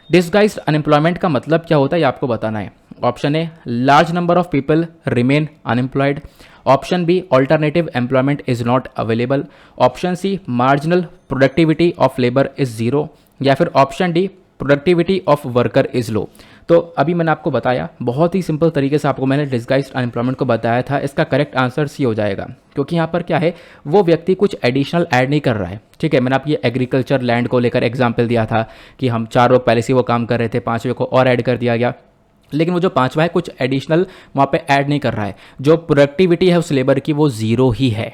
Speaker 1: डिसगाइज्ड अनएम्प्लॉयमेंट का मतलब क्या होता है ये आपको बताना है। Option A large number of people remain unemployed, option B alternative employment is not available, option C marginal productivity of labour is zero, या फिर option D productivity of worker is low. तो अभी मैंने आपको बताया, बहुत ही सिंपल तरीके से आपको मैंने डिस्गाइज्ड अनएम्प्लॉयमेंट को बताया था। इसका करेक्ट आंसर सी हो जाएगा, क्योंकि यहाँ पर क्या है, वो व्यक्ति कुछ एडिशनल ऐड नहीं कर रहा है। ठीक है, मैंने आपको ये एग्रीकल्चर लैंड को लेकर एग्जाम्पल दिया था कि हम 4 लोग पहले से वो काम कर रहे थे, 5वें को और ऐड कर दिया गया, लेकिन वो जो 5वां है कुछ एडिशनल वहाँ पे ऐड नहीं कर रहा है। जो प्रोडक्टिविटी है उस लेबर की वो ज़ीरो ही है।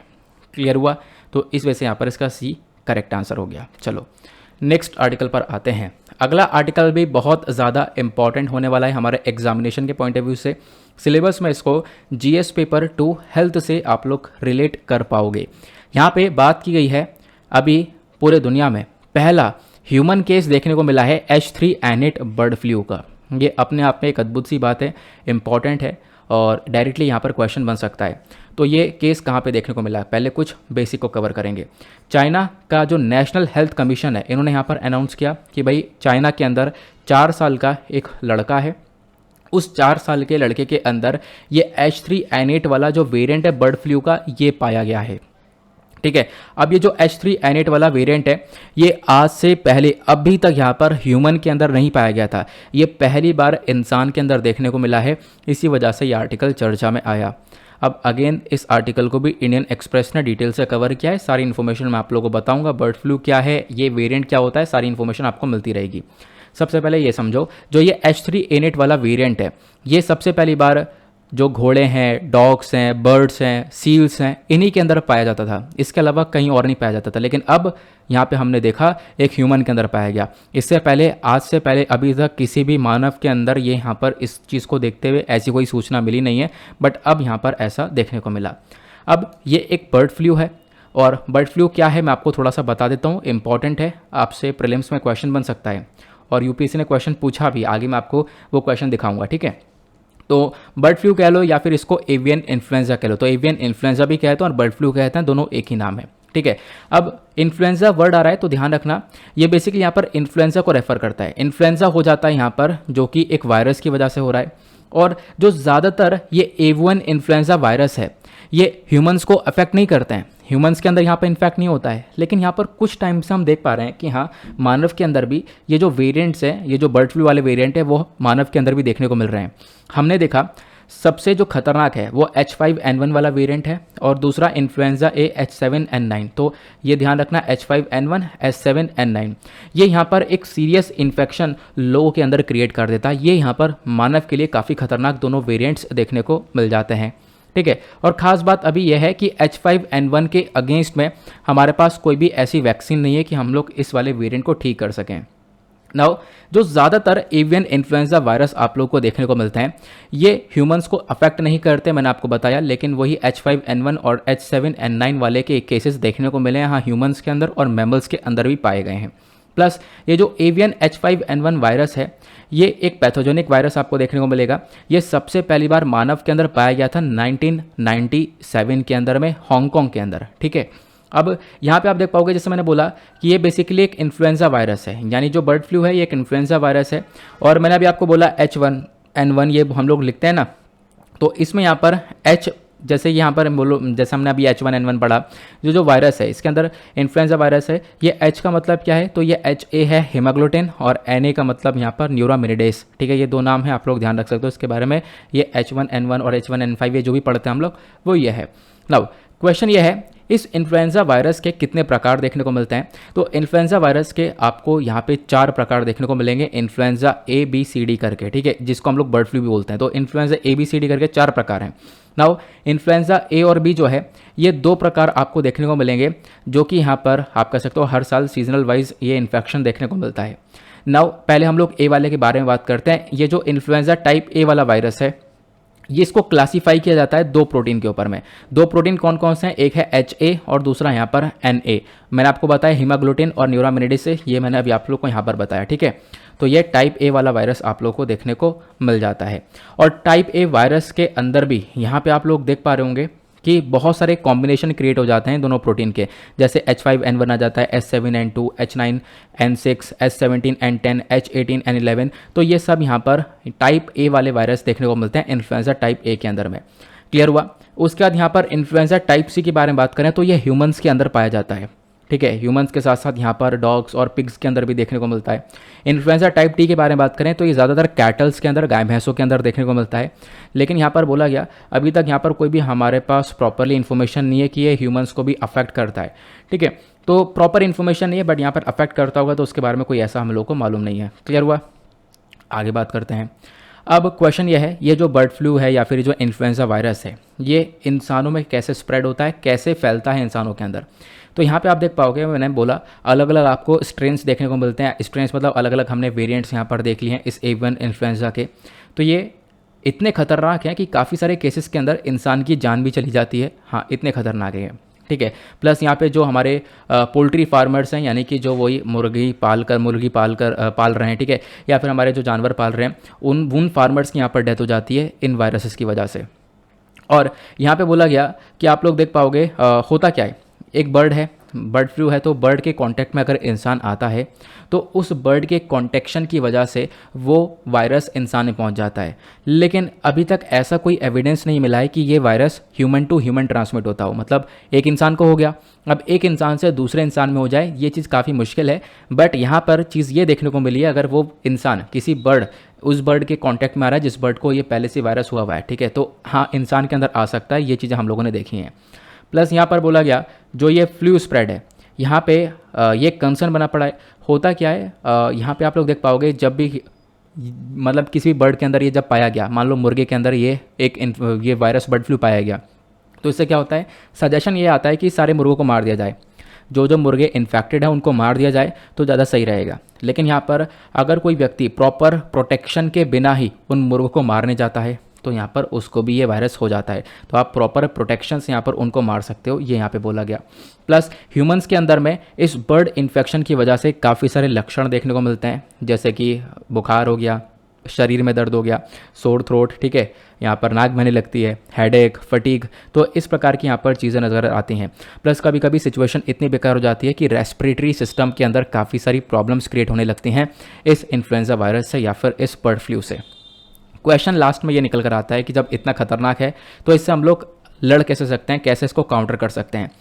Speaker 1: क्लियर हुआ? तो इस वजह से यहाँ पर इसका सी करेक्ट आंसर हो गया। चलो नेक्स्ट आर्टिकल पर आते हैं। अगला आर्टिकल भी बहुत ज़्यादा इंपॉर्टेंट होने वाला है हमारे एग्जामिनेशन के पॉइंट ऑफ व्यू से। सिलेबस में इसको जीएस पेपर 2 हेल्थ से आप लोग रिलेट कर पाओगे। यहाँ पे बात की गई है, अभी पूरे दुनिया में पहला ह्यूमन केस देखने को मिला है H3N8 बर्ड फ्लू का। ये अपने आप में एक अद्भुत सी बात है, इंपॉर्टेंट है और डायरेक्टली यहाँ पर क्वेश्चन बन सकता है। तो ये केस कहाँ पे देखने को मिला है, पहले कुछ बेसिक को कवर करेंगे। चाइना का जो नेशनल हेल्थ कमीशन है, इन्होंने यहाँ पर अनाउंस किया कि भाई चाइना के अंदर 4 साल का एक लड़का है, उस 4 साल के लड़के के अंदर ये H3N8 वाला जो वेरिएंट है बर्ड फ्लू का, ये पाया गया है। ठीक है, अब ये जो H3N8 वाला वेरिएंट है, ये आज से पहले अभी तक यहाँ पर ह्यूमन के अंदर नहीं पाया गया था। ये पहली बार इंसान के अंदर देखने को मिला है, इसी वजह से ये आर्टिकल चर्चा में आया। अब अगेन इस आर्टिकल को भी इंडियन एक्सप्रेस ने डिटेल से कवर किया है। सारी इन्फॉर्मेशन मैं आप लोगों को बताऊंगा, बर्ड फ्लू क्या है, ये वेरिएंट क्या होता है, सारी इन्फॉर्मेशन आपको मिलती रहेगी। सबसे पहले ये समझो, जो ये H3N8 वाला वेरिएंट है, ये सबसे पहली बार जो घोड़े हैं, डॉग्स हैं, बर्ड्स हैं, सील्स हैं, इन्हीं के अंदर पाया जाता था। इसके अलावा कहीं और नहीं पाया जाता था, लेकिन अब यहाँ पे हमने देखा एक ह्यूमन के अंदर पाया गया। इससे पहले, आज से पहले अभी तक किसी भी मानव के अंदर ये यहाँ पर इस चीज़ को देखते हुए ऐसी कोई सूचना मिली नहीं है, बट अब यहाँ पर ऐसा देखने को मिला। अब ये एक बर्ड फ्लू है, और बर्ड फ्लू क्या है मैं आपको थोड़ा सा बता देता हूँ, इंपॉर्टेंट है, आपसे प्रीलिम्स में क्वेश्चन बन सकता है और यूपीएससी ने क्वेश्चन पूछा भी, आगे मैं आपको वो क्वेश्चन दिखाऊंगा। ठीक है, तो बर्ड फ्लू कह लो या फिर इसको एवियन इन्फ्लुएंजा कह लो, तो एवियन इन्फ्लुएंजा भी कहते हैं और बर्ड फ्लू कहते हैं, दोनों एक ही नाम है। ठीक है, अब इन्फ्लुएंजा वर्ड आ रहा है तो ध्यान रखना, ये बेसिकली यहाँ पर इन्फ्लुएंजा को रेफर करता है। इन्फ्लुएंजा हो जाता है यहाँ पर जो कि एक वायरस की वजह से हो रहा है, और जो ज़्यादातर ये एवियन इन्फ्लुएंजा वायरस है, ये ह्यूमंस को अफेक्ट नहीं करते हैं। ह्यूमंस के अंदर यहाँ पर इन्फेक्ट नहीं होता है, लेकिन यहाँ पर कुछ टाइम से हम देख पा रहे हैं कि हाँ, मानव के अंदर भी ये जो वेरिएंट्स हैं, ये जो बर्ड फ्लू वाले वेरिएंट है, वो मानव के अंदर भी देखने को मिल रहे हैं। हमने देखा सबसे जो खतरनाक है वो H5N1 वाला वेरिएंट है, और दूसरा इन्फ्लुएंजा ए H7N9। तो ये ध्यान रखना, H5N1 H7N9, ये यहाँ पर एक सीरियस इन्फेक्शन लोगों के अंदर क्रिएट कर देता है। ये यहाँ पर मानव के लिए काफ़ी खतरनाक दोनों वेरिएंट्स देखने को मिल जाते हैं। ठीक है, और ख़ास बात अभी यह है कि H5N1 के अगेंस्ट में हमारे पास कोई भी ऐसी वैक्सीन नहीं है कि हम लोग इस वाले वेरिएंट को ठीक कर सकें। नाउ जो ज़्यादातर एवियन इन्फ्लुएंजा वायरस आप लोगों को देखने को मिलते हैं, ये ह्यूमंस को अफेक्ट नहीं करते, मैंने आपको बताया, लेकिन वही H5N1 और H7N9 वाले के केसेस देखने को मिले हैं हाँ ह्यूमंस के अंदर और मैमल्स के अंदर भी पाए गए हैं। प्लस ये जो एवियन H5N1 वायरस है, ये एक पैथोजेनिक वायरस आपको देखने को मिलेगा। ये सबसे पहली बार मानव के अंदर पाया गया था 1997 के अंदर में, हांगकांग के अंदर। ठीक है, अब यहाँ पे आप देख पाओगे, जैसे मैंने बोला कि ये बेसिकली एक इन्फ्लुएंजा वायरस है, यानी जो बर्ड फ्लू है ये एक इन्फ्लुएंजा वायरस है। और मैंने अभी आपको बोला H1N1 ये हम लोग लिखते हैं ना, तो इसमें यहाँ पर H, जैसे यहाँ पर बोलो, जैसे हमने अभी H1N1 पढ़ा, जो वायरस है इसके अंदर इन्फ्लुएंजा वायरस है, ये H का मतलब क्या है, तो ये HA है हीमोग्लोटिन, और NA का मतलब यहाँ पर न्यूरामिनिडेस। ठीक है, ये 2 नाम है, आप लोग ध्यान रख सकते हो इसके बारे में। ये H1N1 और H1N5 ये जो भी पढ़ते हैं हम लोग, वो ये है। नाउ क्वेश्चन ये है, इस इन्फ्लुएंजा वायरस के कितने प्रकार देखने को मिलते हैं? तो इन्फ्लुएंजा वायरस के आपको यहाँ पे 4 प्रकार देखने को मिलेंगे, इन्फ्लुएंजा ABCD करके। ठीक है, जिसको हम लोग बर्ड फ्लू भी बोलते हैं। तो इन्फ्लुएंजा ABCD करके 4 प्रकार हैं। नाउ इन्फ्लुएंजा A और B जो है, ये 2 प्रकार आपको देखने को मिलेंगे, जो कि यहाँ पर आप कह सकते हो हर साल सीजनल वाइज ये इन्फेक्शन देखने को मिलता है। नाउ पहले हम लोग A वाले के बारे में बात करते हैं। ये जो इन्फ्लुएंजा टाइप A वाला वायरस है, ये इसको क्लासीफाई किया जाता है 2 प्रोटीन के ऊपर में। 2 प्रोटीन कौन कौन से हैं? एक है HA और दूसरा यहाँ पर NA। मैंने आपको बताया हीमोग्लोटिन और न्यूरामिनिडेस से, ये मैंने अभी आप लोग को यहाँ पर बताया। ठीक है, तो ये टाइप A वाला वायरस आप लोग को देखने को मिल जाता है। और टाइप A वायरस के अंदर भी यहाँ पे आप लोग देख पा रहे होंगे कि बहुत सारे कॉम्बिनेशन क्रिएट हो जाते हैं दोनों प्रोटीन के, जैसे H5N1 आ जाता है, H7N2, H9N6, H17N10, H18N11। तो ये सब यहाँ पर टाइप ए वाले वायरस देखने को मिलते हैं इन्फ्लुएंजा टाइप ए के अंदर में। क्लियर हुआ। उसके बाद यहाँ पर इन्फ्लुएंजा टाइप सी के बारे में बात करें तो ये ह्यूमंस के अंदर पाया जाता है। ठीक है, ह्यूमंस के साथ साथ यहाँ पर डॉग्स और पिग्स के अंदर भी देखने को मिलता है। इन्फ्लुएंजा टाइप टी के बारे में बात करें तो ये ज़्यादातर कैटल्स के अंदर, गाय भैंसों के अंदर देखने को मिलता है। लेकिन यहाँ पर बोला गया अभी तक यहाँ पर कोई भी हमारे पास प्रॉपरली इन्फॉर्मेशन नहीं है कि ये ह्यूमंस को भी अफेक्ट करता है। ठीक है, तो प्रॉपर इन्फॉर्मेशन नहीं है, बट यहाँ पर अफेक्ट करता होगा तो उसके बारे में कोई ऐसा हम लोग को मालूम नहीं है। क्लियर हुआ। आगे बात करते हैं। अब क्वेश्चन ये है, ये जो बर्ड फ्लू है या फिर जो इन्फ्लुएंजा वायरस है, ये इंसानों में कैसे स्प्रेड होता है, कैसे फैलता है इंसानों के अंदर। तो यहाँ पे आप देख पाओगे, मैंने बोला अलग अलग आपको स्ट्रेन्स देखने को मिलते हैं। स्ट्रेन्स मतलब अलग अलग हमने वेरिएंट्स यहाँ पर देख लिए हैं इस एवियन इन्फ्लुएंजा के। तो ये इतने खतरनाक हैं कि काफ़ी सारे केसेस के अंदर इंसान की जान भी चली जाती है। हाँ, इतने खतरनाक है। ठीक है, प्लस यहाँ पे जो हमारे पोल्ट्री फार्मर्स हैं, यानी कि जो वही मुर्गी पाल पाल रहे हैं, ठीक है, या फिर हमारे जो जानवर पाल रहे हैं, उन फार्मर्स की यहाँ पर डेथ हो जाती है इन वायरसेस की वजह से। और यहाँ पे बोला गया कि आप लोग देख पाओगे होता क्या है, एक बर्ड है, बर्ड फ्लू है, तो बर्ड के कांटेक्ट में अगर इंसान आता है तो उस बर्ड के कॉन्टेक्शन की वजह से वो वायरस इंसान में पहुंच जाता है। लेकिन अभी तक ऐसा कोई एविडेंस नहीं मिला है कि ये virus human to human transmit होता हो। मतलब एक इंसान को हो गया, अब एक इंसान से दूसरे इंसान में हो जाए, ये चीज़ काफ़ी मुश्किल है। बट यहाँ पर चीज़ ये देखने को मिली है, अगर वो इंसान किसी बर्ड, उस बर्ड के कांटेक्ट में आ रहा है जिस बर्ड को ये पहले से वायरस हुआ है, ठीक है, तो हाँ, इंसान के अंदर आ सकता है। ये चीज़ें हम लोगों ने देखी हैं। प्लस यहाँ पर बोला गया जो ये फ्लू स्प्रेड है, यहाँ पे ये कंसर्न बना पड़ा है। होता क्या है, यहाँ पे आप लोग देख पाओगे जब भी मतलब किसी भी बर्ड के अंदर ये जब पाया गया, मान लो मुर्गे के अंदर ये वायरस बर्ड फ्लू पाया गया, तो इससे क्या होता है, सजेशन ये आता है कि सारे मुर्गों को मार दिया जाए, जो मुर्गे इन्फेक्टेड हैं उनको मार दिया जाए तो ज़्यादा सही रहेगा। लेकिन यहाँ पर अगर कोई व्यक्ति प्रॉपर प्रोटेक्शन के बिना ही उन मुर्गों को मारने जाता है तो यहाँ पर उसको भी ये वायरस हो जाता है। तो आप प्रॉपर प्रोटेक्शन से यहाँ पर उनको मार सकते हो, ये यहाँ पे बोला गया। प्लस ह्यूमंस के अंदर में इस बर्ड इन्फेक्शन की वजह से काफ़ी सारे लक्षण देखने को मिलते हैं, जैसे कि बुखार हो गया, शरीर में दर्द हो गया, सोर थ्रोट, ठीक है, यहाँ पर नाक बहने लगती है, हेडेक, फटीग, तो इस प्रकार की यहाँ पर चीज़ें नज़र आती हैं। प्लस कभी कभी सिचुएशन इतनी बेकार हो जाती है कि रेस्पिरेटरी सिस्टम के अंदर काफ़ी सारी प्रॉब्लम्स क्रिएट होने लगती हैं इस इन्फ्लुएंजा वायरस से या फिर इस बर्ड फ्लू से। क्वेश्चन लास्ट में ये निकल कर आता है कि जब इतना खतरनाक है तो इससे हम लोग लड़ कैसे सकते हैं, कैसे इसको काउंटर कर सकते हैं।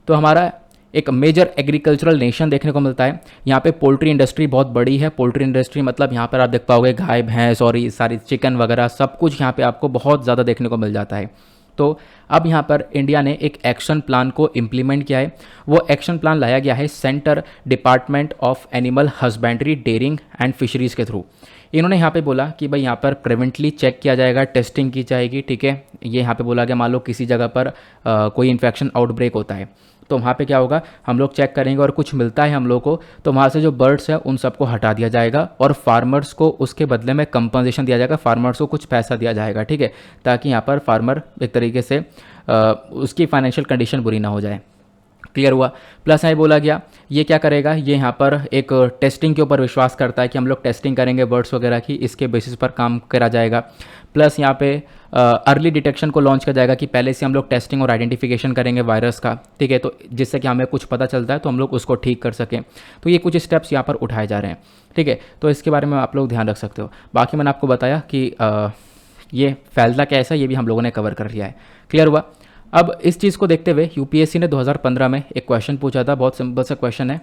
Speaker 1: तो हमारा एक मेजर एग्रीकल्चरल नेशन देखने को मिलता है। यहाँ पे पोल्ट्री इंडस्ट्री बहुत बड़ी है। पोल्ट्री इंडस्ट्री मतलब यहाँ पर आप देख पाओगे गाय भैंस और ये सारी चिकन वगैरह सब कुछ यहाँ पे आपको बहुत ज़्यादा देखने को मिल जाता है। तो अब यहाँ पर इंडिया ने एक एक्शन प्लान को इम्प्लीमेंट किया है। वो एक्शन प्लान लाया गया है centre department of animal husbandry, dairying and fisheries के थ्रू। इन्होंने यहाँ पे बोला कि भाई यहाँ पर प्रिवेंटली चेक किया जाएगा, टेस्टिंग की जाएगी, ठीक है। ये यहाँ पे बोला गया मान लो किसी जगह पर कोई इन्फेक्शन आउटब्रेक होता है तो वहाँ पे क्या होगा, हम लोग चेक करेंगे और कुछ मिलता है हम लोग को तो वहाँ से जो बर्ड्स हैं उन सबको हटा दिया जाएगा और फार्मर्स को उसके बदले में कंपनसेशन दिया जाएगा, फार्मर्स को कुछ पैसा दिया जाएगा, ठीक है, ताकि यहाँ पर फार्मर एक तरीके से उसकी फाइनेंशियल कंडीशन बुरी ना हो जाए। क्लियर हुआ। प्लस यहाँ बोला गया ये क्या करेगा, ये यहाँ पर एक टेस्टिंग के ऊपर विश्वास करता है कि हम लोग टेस्टिंग करेंगे बर्ड्स वगैरह की, इसके बेसिस पर काम करा जाएगा। प्लस यहाँ पे अर्ली डिटेक्शन को लॉन्च किया जाएगा कि पहले से हम लोग टेस्टिंग और आइडेंटिफिकेशन करेंगे वायरस का, ठीक है, तो जिससे कि हमें कुछ पता चलता है तो हम लोग उसको ठीक कर सकें। तो ये कुछ स्टेप्स यहाँ पर उठाए जा रहे हैं, ठीक है, तो इसके बारे में आप लोग ध्यान रख सकते हो। बाकी मैंने आपको बताया कि ये फैलता कैसा, ये भी हम लोगों ने कवर कर लिया है। क्लियर हुआ। अब इस चीज़ को देखते हुए यूपीएससी ने 2015 में एक क्वेश्चन पूछा था, बहुत सिंपल सा क्वेश्चन है,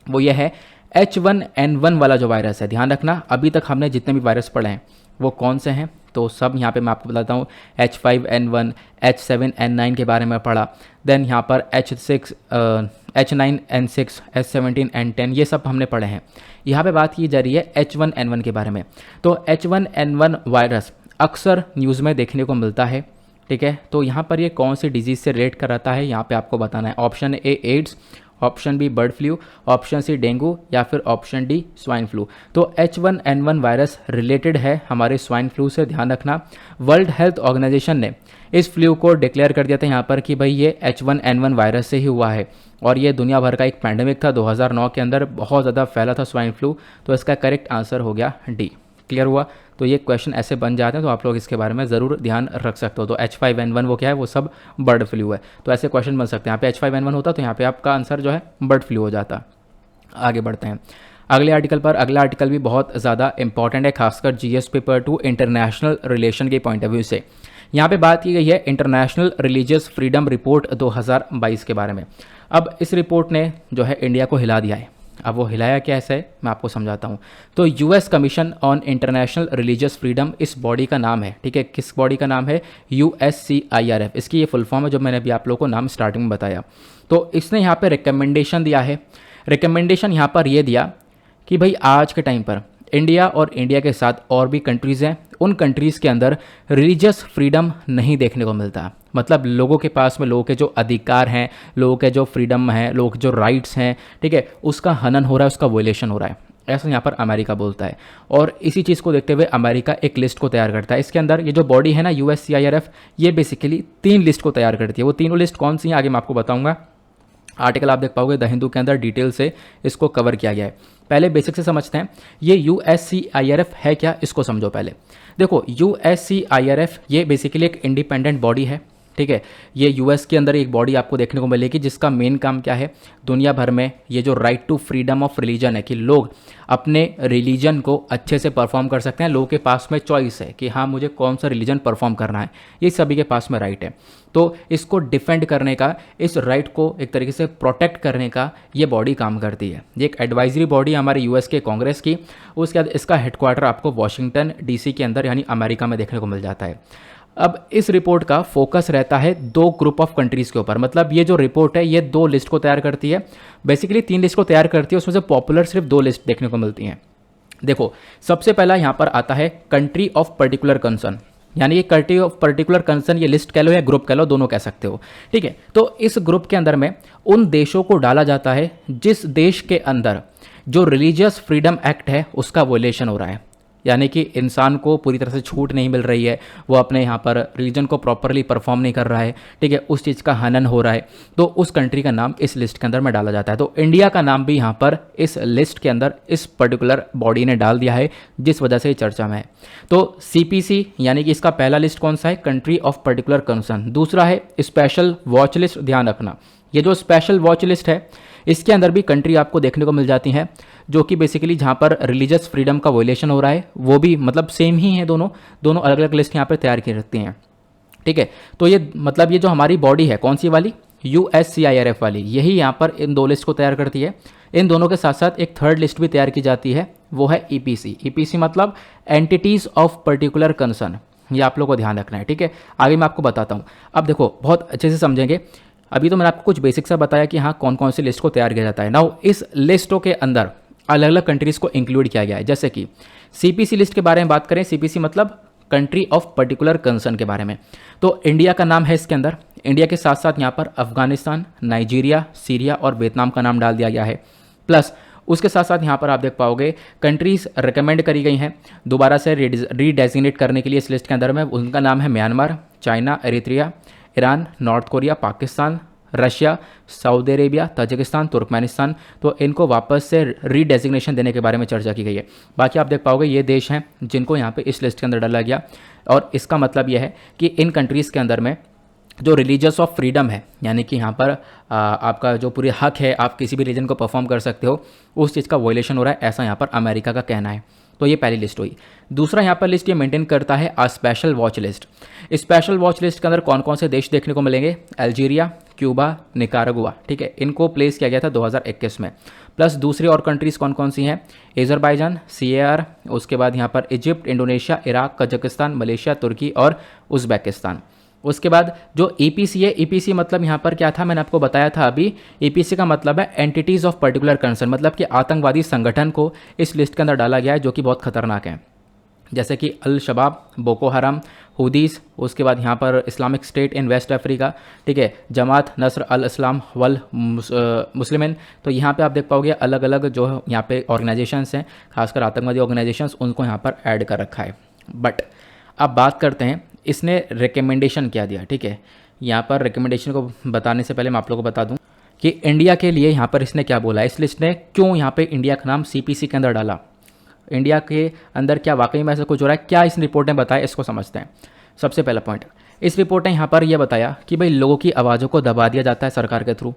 Speaker 1: वो ये है H1N1 वाला जो वायरस है, ध्यान रखना अभी तक हमने जितने भी वायरस पढ़े हैं वो कौन से हैं, तो सब यहाँ पे मैं आपको बताता हूँ। H5N1, H7N9 के बारे में पढ़ा, देन यहाँ पर H9N6, H17N10, ये सब हमने पढ़े हैं। यहाँ पे बात की जा रही है H1N1 के बारे में। तो H1N1 वायरस अक्सर न्यूज़ में देखने को मिलता है, ठीक है, तो यहाँ पर ये कौन सी डिजीज़ से रिलेट कराता है यहाँ पे आपको बताना है। Option A AIDS, option B bird flu, option C dengue या फिर ऑप्शन डी स्वाइन फ्लू। तो H1N1 वायरस रिलेटेड है हमारे स्वाइन फ्लू से, ध्यान रखना। वर्ल्ड हेल्थ ऑर्गेनाइजेशन ने इस फ्लू को डिक्लेयर कर दिया था यहाँ पर कि भाई ये H1N1 वायरस से ही हुआ है और ये दुनिया भर का एक पैंडेमिक था 2009 के अंदर, बहुत ज़्यादा फैला था स्वाइन फ्लू। तो इसका करेक्ट आंसर हो गया डी। क्लियर हुआ। तो ये क्वेश्चन ऐसे बन जाते हैं, तो आप लोग इसके बारे में ज़रूर ध्यान रख सकते हो। तो H5N1 वो क्या है, वो सब बर्ड फ्लू है। तो ऐसे क्वेश्चन बन सकते हैं, यहाँ पे H5N1 होता तो यहाँ पे आपका आंसर जो है बर्ड फ्लू हो जाता। आगे बढ़ते हैं अगले आर्टिकल पर। अगला आर्टिकल भी बहुत ज़्यादा इंपॉर्टेंट है, खासकर जीएस पेपर 2 इंटरनेशनल रिलेशन के पॉइंट ऑफ व्यू से। यहाँ पे बात की गई है इंटरनेशनल रिलीजियस फ्रीडम रिपोर्ट 2022 के बारे में। अब इस रिपोर्ट ने जो है इंडिया को हिला दिया है। अब वो हिलाया कैसे है मैं आपको समझाता हूँ। तो US commission on international religious freedom इस बॉडी का नाम है, ठीक है। किस बॉडी का नाम है? USCIRF। इसकी ये फुल फॉर्म है जो मैंने अभी आप लोगों को नाम स्टार्टिंग में बताया। तो इसने यहाँ पे रिकमेंडेशन दिया है। रिकमेंडेशन यहाँ पर ये दिया कि भाई आज के टाइम पर इंडिया और इंडिया के साथ और भी कंट्रीज़ हैं, उन कंट्रीज़ के अंदर रिलीजियस फ्रीडम नहीं देखने को मिलता। मतलब लोगों के पास में लोगों के जो अधिकार हैं, लोगों के जो फ्रीडम है, लोगों के जो राइट्स हैं, ठीक है, उसका हनन हो रहा है, उसका वोलेशन हो रहा है, ऐसा यहाँ पर अमेरिका बोलता है। और इसी चीज़ को देखते हुए अमेरिका एक लिस्ट को तैयार करता है। इसके अंदर ये जो बॉडी है ना USCIRF, ये बेसिकली 3 लिस्ट को तैयार करती है। वो तीनों लिस्ट कौन सी हैं आगे मैं आपको बताऊँगा। आर्टिकल आप देख पाओगे द हिंदू के अंदर डिटेल से इसको कवर किया गया है। पहले बेसिक से समझते हैं ये USCIRF है क्या, इसको समझो पहले। देखो USCIRF ये बेसिकली एक इंडिपेंडेंट बॉडी है, ठीक है। ये यूएस के अंदर एक बॉडी आपको देखने को मिलेगी जिसका मेन काम क्या है, दुनिया भर में ये जो right to freedom of religion है कि लोग अपने रिलीजन को अच्छे से परफॉर्म कर सकते हैं। लोगों के पास में चॉइस है कि हाँ मुझे कौन सा रिलीजन परफॉर्म करना है, ये सभी के पास में राइट है। तो इसको डिफेंड करने का, इस राइट को एक तरीके से प्रोटेक्ट करने का ये बॉडी काम करती है। ये एक एडवाइजरी बॉडी है हमारे यूएस के कांग्रेस की। उसके बाद इसका हेडक्वार्टर आपको वॉशिंगटन DC के अंदर यानी अमेरिका में देखने को मिल जाता है। अब इस रिपोर्ट का फोकस रहता है 2 ग्रुप ऑफ कंट्रीज़ के ऊपर। मतलब ये जो रिपोर्ट है ये 2 लिस्ट को तैयार करती है, बेसिकली 3 लिस्ट को तैयार करती है, उसमें से पॉपुलर सिर्फ 2 लिस्ट देखने को मिलती हैं। देखो सबसे पहला यहाँ पर आता है कंट्री ऑफ पर्टिकुलर कंसर्न, यानी ये कंट्री ऑफ पर्टिकुलर कंसर्न, ये लिस्ट कह लो या ग्रुप कह लो, दोनों कह सकते हो, ठीक है। तो इस ग्रुप के अंदर में उन देशों को डाला जाता है जिस देश के अंदर जो रिलीजियस फ्रीडम एक्ट है उसका वोलेशन हो रहा है, यानी कि इंसान को पूरी तरह से छूट नहीं मिल रही है, वो अपने यहाँ पर रिलीजन को प्रॉपरली परफॉर्म नहीं कर रहा है, ठीक है, उस चीज़ का हनन हो रहा है, तो उस कंट्री का नाम इस लिस्ट के अंदर में डाला जाता है। तो इंडिया का नाम भी यहाँ पर इस लिस्ट के अंदर इस पर्टिकुलर बॉडी ने डाल दिया है, जिस वजह से ये चर्चा में है। तो CPC यानी कि इसका पहला लिस्ट कौन सा है, कंट्री ऑफ पर्टिकुलर कंसर्न। दूसरा है स्पेशल वॉच लिस्ट। ध्यान रखना ये जो स्पेशल वॉच लिस्ट है इसके अंदर भी कंट्री आपको देखने को मिल जाती हैं जो कि बेसिकली जहाँ पर रिलीजियस फ्रीडम का वोलेशन हो रहा है, वो भी मतलब सेम ही है, दोनों अलग अलग लिस्ट यहाँ पर तैयार की रहती हैं, ठीक है। तो ये मतलब ये जो हमारी बॉडी है कौन सी वाली, USCIRF वाली, यही यहाँ पर इन 2 लिस्ट को तैयार करती है। इन दोनों के साथ साथ एक थर्ड लिस्ट भी तैयार की जाती है, वो है EPC। EPC मतलब एंटिटीज़ ऑफ पर्टिकुलर कंसर्न, ये आप लोग को ध्यान रखना है, ठीक है। आगे मैं आपको बताता हूँ। अब देखो बहुत अच्छे से समझेंगे। अभी तो मैंने आपको कुछ बेसिक सा बताया कि हाँ कौन कौन सी लिस्ट को तैयार किया जाता है। नाउ इस लिस्टों के अंदर अलग अलग कंट्रीज़ को इंक्लूड किया गया है। जैसे कि CPC लिस्ट के बारे में बात करें, CPC मतलब कंट्री ऑफ पर्टिकुलर कंसर्न के बारे में, तो इंडिया का नाम है इसके अंदर। इंडिया के साथ साथ यहाँ पर अफगानिस्तान, नाइजीरिया, सीरिया और वियतनाम का नाम डाल दिया गया है। प्लस उसके साथ साथ यहाँ पर आप देख पाओगे कंट्रीज़ रिकमेंड करी गई हैं दोबारा से रीडेजिग्नेट करने के लिए इस लिस्ट के अंदर में। उनका नाम है Myanmar, China, Eritrea, Iran, North Korea, Pakistan, Russia, Saudi Arabia, Tajikistan, Turkmenistan. तो इनको वापस से रीडेजिग्नेशन देने के बारे में चर्चा की गई है। बाकी आप देख पाओगे ये देश हैं जिनको यहाँ पे इस लिस्ट के अंदर डाला गया, और इसका मतलब यह है कि इन कंट्रीज़ के अंदर में जो रिलीजियस ऑफ फ्रीडम है, यानी कि यहाँ पर आपका जो पूरे हक है, आप किसी भी रिलीजन को परफॉर्म कर सकते हो, उस चीज़ का वोलेशन हो रहा है, ऐसा यहाँ पर अमेरिका का कहना है। तो ये पहली लिस्ट हुई। दूसरा यहाँ पर लिस्ट ये मेंटेन करता है special watch list. Special watch list के अंदर कौन कौन से देश देखने को मिलेंगे, अल्जीरिया, क्यूबा, निकारागुआ, ठीक है, इनको प्लेस किया गया था 2021 में। प्लस दूसरी और कंट्रीज़ कौन कौन सी हैं, अज़रबैजान, CAR, उसके बाद यहाँ पर Egypt, Indonesia, Iraq, Kazakhstan, Malaysia, तुर्की और उज़्बेकिस्तान। उसके बाद जो EPC है, EPC मतलब यहाँ पर क्या था मैंने आपको बताया था अभी। EPC का मतलब है एंटिटीज़ ऑफ पर्टिकुलर कंसर्न, मतलब कि आतंकवादी संगठन को इस लिस्ट के अंदर डाला गया है जो कि बहुत खतरनाक है, जैसे कि अल शबाब, बोको हराम, हुदीस, उसके बाद यहाँ पर Islamic State in West Africa, ठीक है, जमात नस्र अल इस्लाम वल मुस्लिमीन। तो यहाँ पे आप देख पाओगे अलग अलग जो यहाँ पे ऑर्गेनाइजेशंस हैं, खासकर आतंकवादी ऑर्गेनाइजेशंस, उनको यहाँ पर ऐड कर रखा है। बट अब बात करते हैं इसने रिकमेंडेशन क्या दिया, ठीक है। यहाँ पर रिकमेंडेशन को बताने से पहले मैं आप लोगों को बता दूँ कि इंडिया के लिए यहाँ पर इसने क्या बोला, इस लिस्ट ने क्यों यहाँ पे इंडिया का नाम CPC के अंदर डाला। इंडिया के अंदर क्या वाकई में ऐसा कुछ हो रहा है, क्या इस रिपोर्ट ने बताया, इसको समझते हैं। सबसे पहला पॉइंट, इस रिपोर्ट ने यहाँ पर यह बताया कि भाई लोगों की आवाज़ों को दबा दिया जाता है सरकार के थ्रू।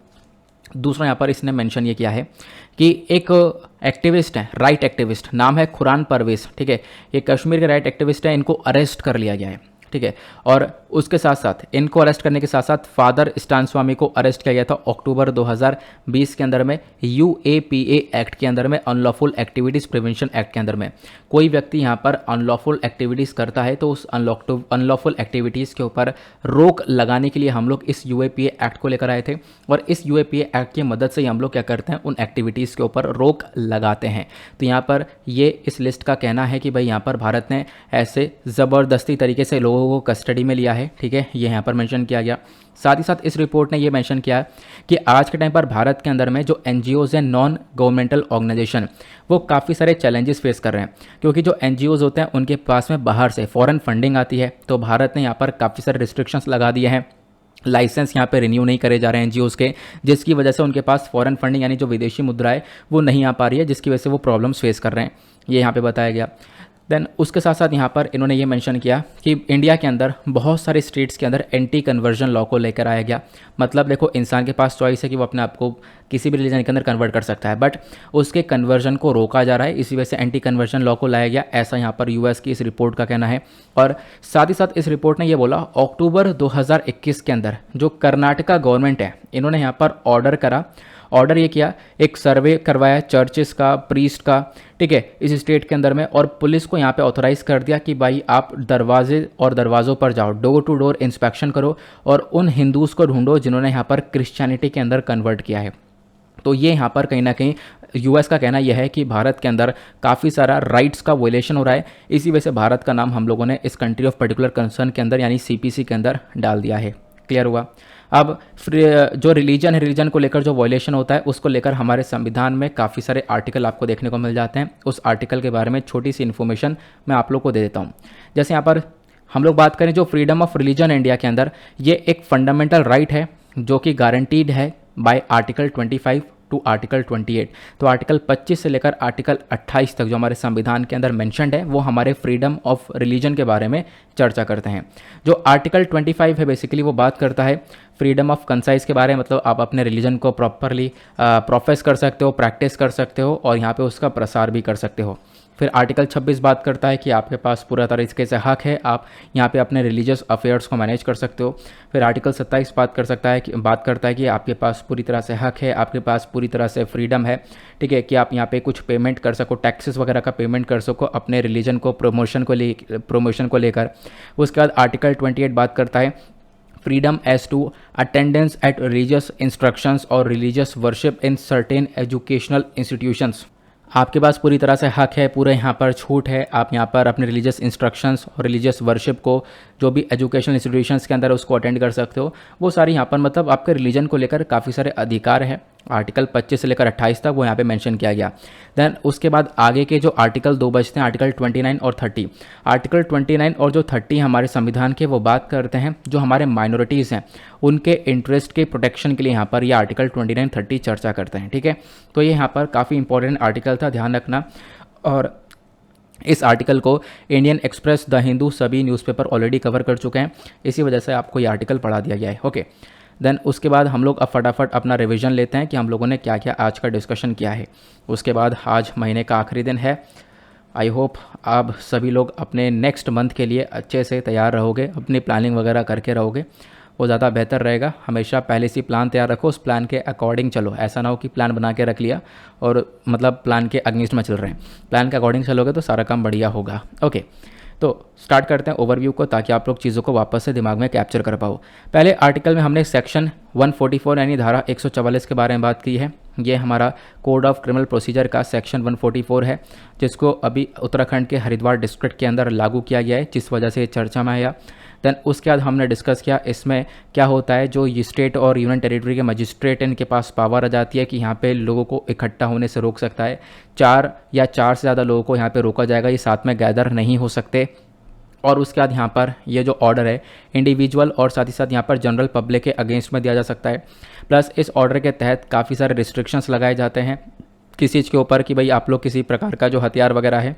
Speaker 1: दूसरा यहाँ पर इसने मेंशन ये किया है कि एक एक्टिविस्ट है, राइट एक्टिविस्ट, नाम है खुरान परवेज, ठीक है, ये कश्मीर के राइट एक्टिविस्ट है, इनको अरेस्ट कर लिया गया है, ठीक है। और उसके साथ साथ इनको अरेस्ट करने के साथ साथ फादर स्टान स्वामी को अरेस्ट किया गया था अक्टूबर 2020 के अंदर में, UAPA एक्ट के अंदर में, अनलॉफुल एक्टिविटीज़ प्रिवेंशन एक्ट के अंदर में। कोई व्यक्ति यहाँ पर अनलॉफुल एक्टिविटीज़ करता है तो उस अनलॉफुल एक्टिविटीज़ के ऊपर रोक लगाने के लिए हम लोग इस UAPA एक्ट को लेकर आए थे, और इस UAPA एक्ट की मदद से ही हम लोग क्या करते हैं, उन एक्टिविटीज़ के ऊपर रोक लगाते हैं। तो यहाँ पर ये इस लिस्ट का कहना है कि भाई यहाँ पर भारत ने ऐसे ज़बरदस्ती तरीके से लोगों को कस्टडी में लिया है, ठीक है, ये यहाँ पर मेंशन किया गया। साथ ही साथ इस रिपोर्ट ने ये मेंशन किया कि आज के टाइम पर भारत के अंदर में जो NGOs हैं, नॉन गवर्नमेंटल ऑर्गेनाइजेशन, वो काफ़ी सारे चैलेंजेस फेस कर रहे हैं, क्योंकि जो NGOs होते हैं उनके पास में बाहर से फॉरेन फंडिंग आती है। तो भारत ने यहाँ पर काफ़ी सारे रिस्ट्रिक्शंस लगा दिए हैं, लाइसेंस यहाँ पे रिन्यू नहीं करे जा रहे हैं NGOs के, जिसकी वजह से उनके पास फॉरेन फंडिंग यानी जो विदेशी मुद्रा है वो नहीं आ पा रही है, जिसकी वजह से वो प्रॉब्लम्स फेस कर रहे हैं, ये यहाँ पे बताया गया। देन उसके साथ साथ यहाँ पर इन्होंने ये मेंशन किया कि इंडिया के अंदर बहुत सारे स्टेट्स के अंदर एंटी कन्वर्जन लॉ को लेकर आया गया। मतलब देखो, इंसान के पास चॉइस है कि वो अपने आप को किसी भी रिलीजन के अंदर कन्वर्ट कर सकता है, बट उसके कन्वर्जन को रोका जा रहा है, इसी वजह से एंटी कन्वर्जन लॉ को लाया गया, ऐसा यहाँ पर US की इस रिपोर्ट का कहना है। और साथ ही साथ इस रिपोर्ट ने ये बोला, अक्टूबर 2021 के अंदर जो कर्नाटका गवर्नमेंट है, इन्होंने यहाँ पर ऑर्डर ये किया, एक सर्वे करवाया चर्चेस का, प्रीस्ट का, ठीक है, इस स्टेट के अंदर में, और पुलिस को यहाँ पे ऑथोराइज कर दिया कि भाई आप दरवाज़ों पर जाओ, डोर टू डोर इंस्पेक्शन करो और उन हिंदूज़ को ढूंढो जिन्होंने यहाँ पर क्रिश्चियनिटी के अंदर कन्वर्ट किया है। तो ये यहाँ पर कहीं ना कहीं US का कहना यह है कि भारत के अंदर काफ़ी सारा राइट्स का वोलेशन हो रहा है, इसी वजह से भारत का नाम हम लोगों ने इस कंट्री ऑफ पर्टिकुलर कंसर्न के अंदर यानी CPC के अंदर डाल दिया है। क्लियर हुआ। अब जो रिलीजन को लेकर जो वॉयलेशन होता है उसको लेकर हमारे संविधान में काफ़ी सारे आर्टिकल आपको देखने को मिल जाते हैं। उस आर्टिकल के बारे में छोटी सी इन्फॉर्मेशन मैं आप लोग को दे देता हूँ। जैसे यहाँ पर हम लोग बात करें जो फ्रीडम ऑफ रिलीजन इंडिया के अंदर, ये एक फंडामेंटल राइट है जो कि गारंटीड है बाय आर्टिकल 25 टू आर्टिकल 28। तो आर्टिकल 25 से लेकर आर्टिकल 28 तक जो हमारे संविधान के अंदर मेंशन्ड है वो हमारे फ्रीडम ऑफ रिलीजन के बारे में चर्चा करते हैं। जो आर्टिकल 25 है बेसिकली वो बात करता है फ्रीडम ऑफ कंसाइज के बारे में, मतलब आप अपने रिलीजन को प्रॉपरली प्रोफेस कर सकते हो, प्रैक्टिस कर सकते हो और यहाँ पे उसका प्रसार भी कर सकते हो। फिर आर्टिकल 26 बात करता है कि आपके पास पूरा तरीके से हक है, आप यहाँ पे अपने रिलीजियस अफेयर्स को मैनेज कर सकते हो। फिर आर्टिकल 27 बात करता है कि आपके पास पूरी तरह से हक है, आपके पास पूरी तरह से फ्रीडम है, ठीक है, कि आप यहाँ पे कुछ पेमेंट कर सको, टैक्सेस वगैरह का पेमेंट कर सको अपने रिलीजन को प्रमोशन को लेकर। उसके बाद आर्टिकल 28 बात करता है freedom as to attendance at religious instructions और religious worship in certain educational institutions. आपके पास पूरी तरह से हक है, पूरे यहाँ पर छूट है, आप यहाँ पर अपने रिलीजियस इंस्ट्रक्शंस और रिलीजियस वर्शिप को जो भी एजुकेशनल इंस्टीट्यूशंस के अंदर उसको अटेंड कर सकते हो। वो सारी यहाँ पर मतलब आपके रिलीजन को लेकर काफ़ी सारे अधिकार हैं। आर्टिकल 25 से लेकर 28 तक वो यहाँ पे मेंशन किया गया। देन उसके बाद आगे के जो आर्टिकल 2 बचते हैं, आर्टिकल 29 और 30। आर्टिकल 29 और जो 30 हमारे संविधान के वो बात करते हैं जो हमारे माइनॉरिटीज़ हैं उनके इंटरेस्ट के प्रोटेक्शन के लिए यहाँ पर ये आर्टिकल 29, 30 चर्चा करते हैं, ठीक है। तो ये यहाँ पर काफ़ी इंपॉर्टेंट आर्टिकल था, ध्यान रखना। और इस आर्टिकल को इंडियन एक्सप्रेस, द हिंदू, सभी न्यूज़पेपर ऑलरेडी कवर कर चुके हैं, इसी वजह से आपको ये आर्टिकल पढ़ा दिया गया है, ओके। देन उसके बाद हम लोग अब फटाफट अपना रिवीजन लेते हैं कि हम लोगों ने क्या क्या आज का डिस्कशन किया है। उसके बाद आज महीने का आखिरी दिन है। आई होप आप सभी लोग अपने नेक्स्ट मंथ के लिए अच्छे से तैयार रहोगे, अपनी प्लानिंग वगैरह करके रहोगे, वो ज़्यादा बेहतर रहेगा। हमेशा पहले से प्लान तैयार रखो, उस प्लान के अकॉर्डिंग चलो। ऐसा ना हो कि प्लान बना के रख लिया और मतलब प्लान के अगेंस्ट में चल रहे हैं। प्लान के अकॉर्डिंग चलोगे तो सारा काम बढ़िया होगा, ओके। तो स्टार्ट करते हैं ओवरव्यू को ताकि आप लोग चीज़ों को वापस से दिमाग में कैप्चर कर पाओ। पहले आर्टिकल में हमने सेक्शन 144 यानी धारा 144 के बारे में बात की है। ये हमारा कोड ऑफ क्रिमिनल प्रोसीजर का सेक्शन 144 है, जिसको अभी उत्तराखंड के हरिद्वार डिस्ट्रिक्ट के अंदर लागू किया गया है, जिस वजह से ये चर्चा में आया। देन उसके बाद हमने डिस्कस किया इसमें क्या होता है, जो स्टेट और यूनियन टेरिटरी के मजिस्ट्रेट इनके पास पावर आ जाती है कि यहाँ पे लोगों को इकट्ठा होने से रोक सकता है। 4 या 4 से ज़्यादा लोगों को यहाँ पे रोका जाएगा, ये साथ में गैदर नहीं हो सकते। और उसके बाद यहाँ पर ये जो ऑर्डर है इंडिविजुअल और साथ ही साथ यहाँ पर जनरल पब्लिक के अगेंस्ट में दिया जा सकता है। प्लस इस ऑर्डर के तहत काफ़ी सारे रिस्ट्रिक्शंस लगाए जाते हैं। किसी चीज़ के ऊपर कि भाई आप लोग किसी प्रकार का जो हथियार वगैरह है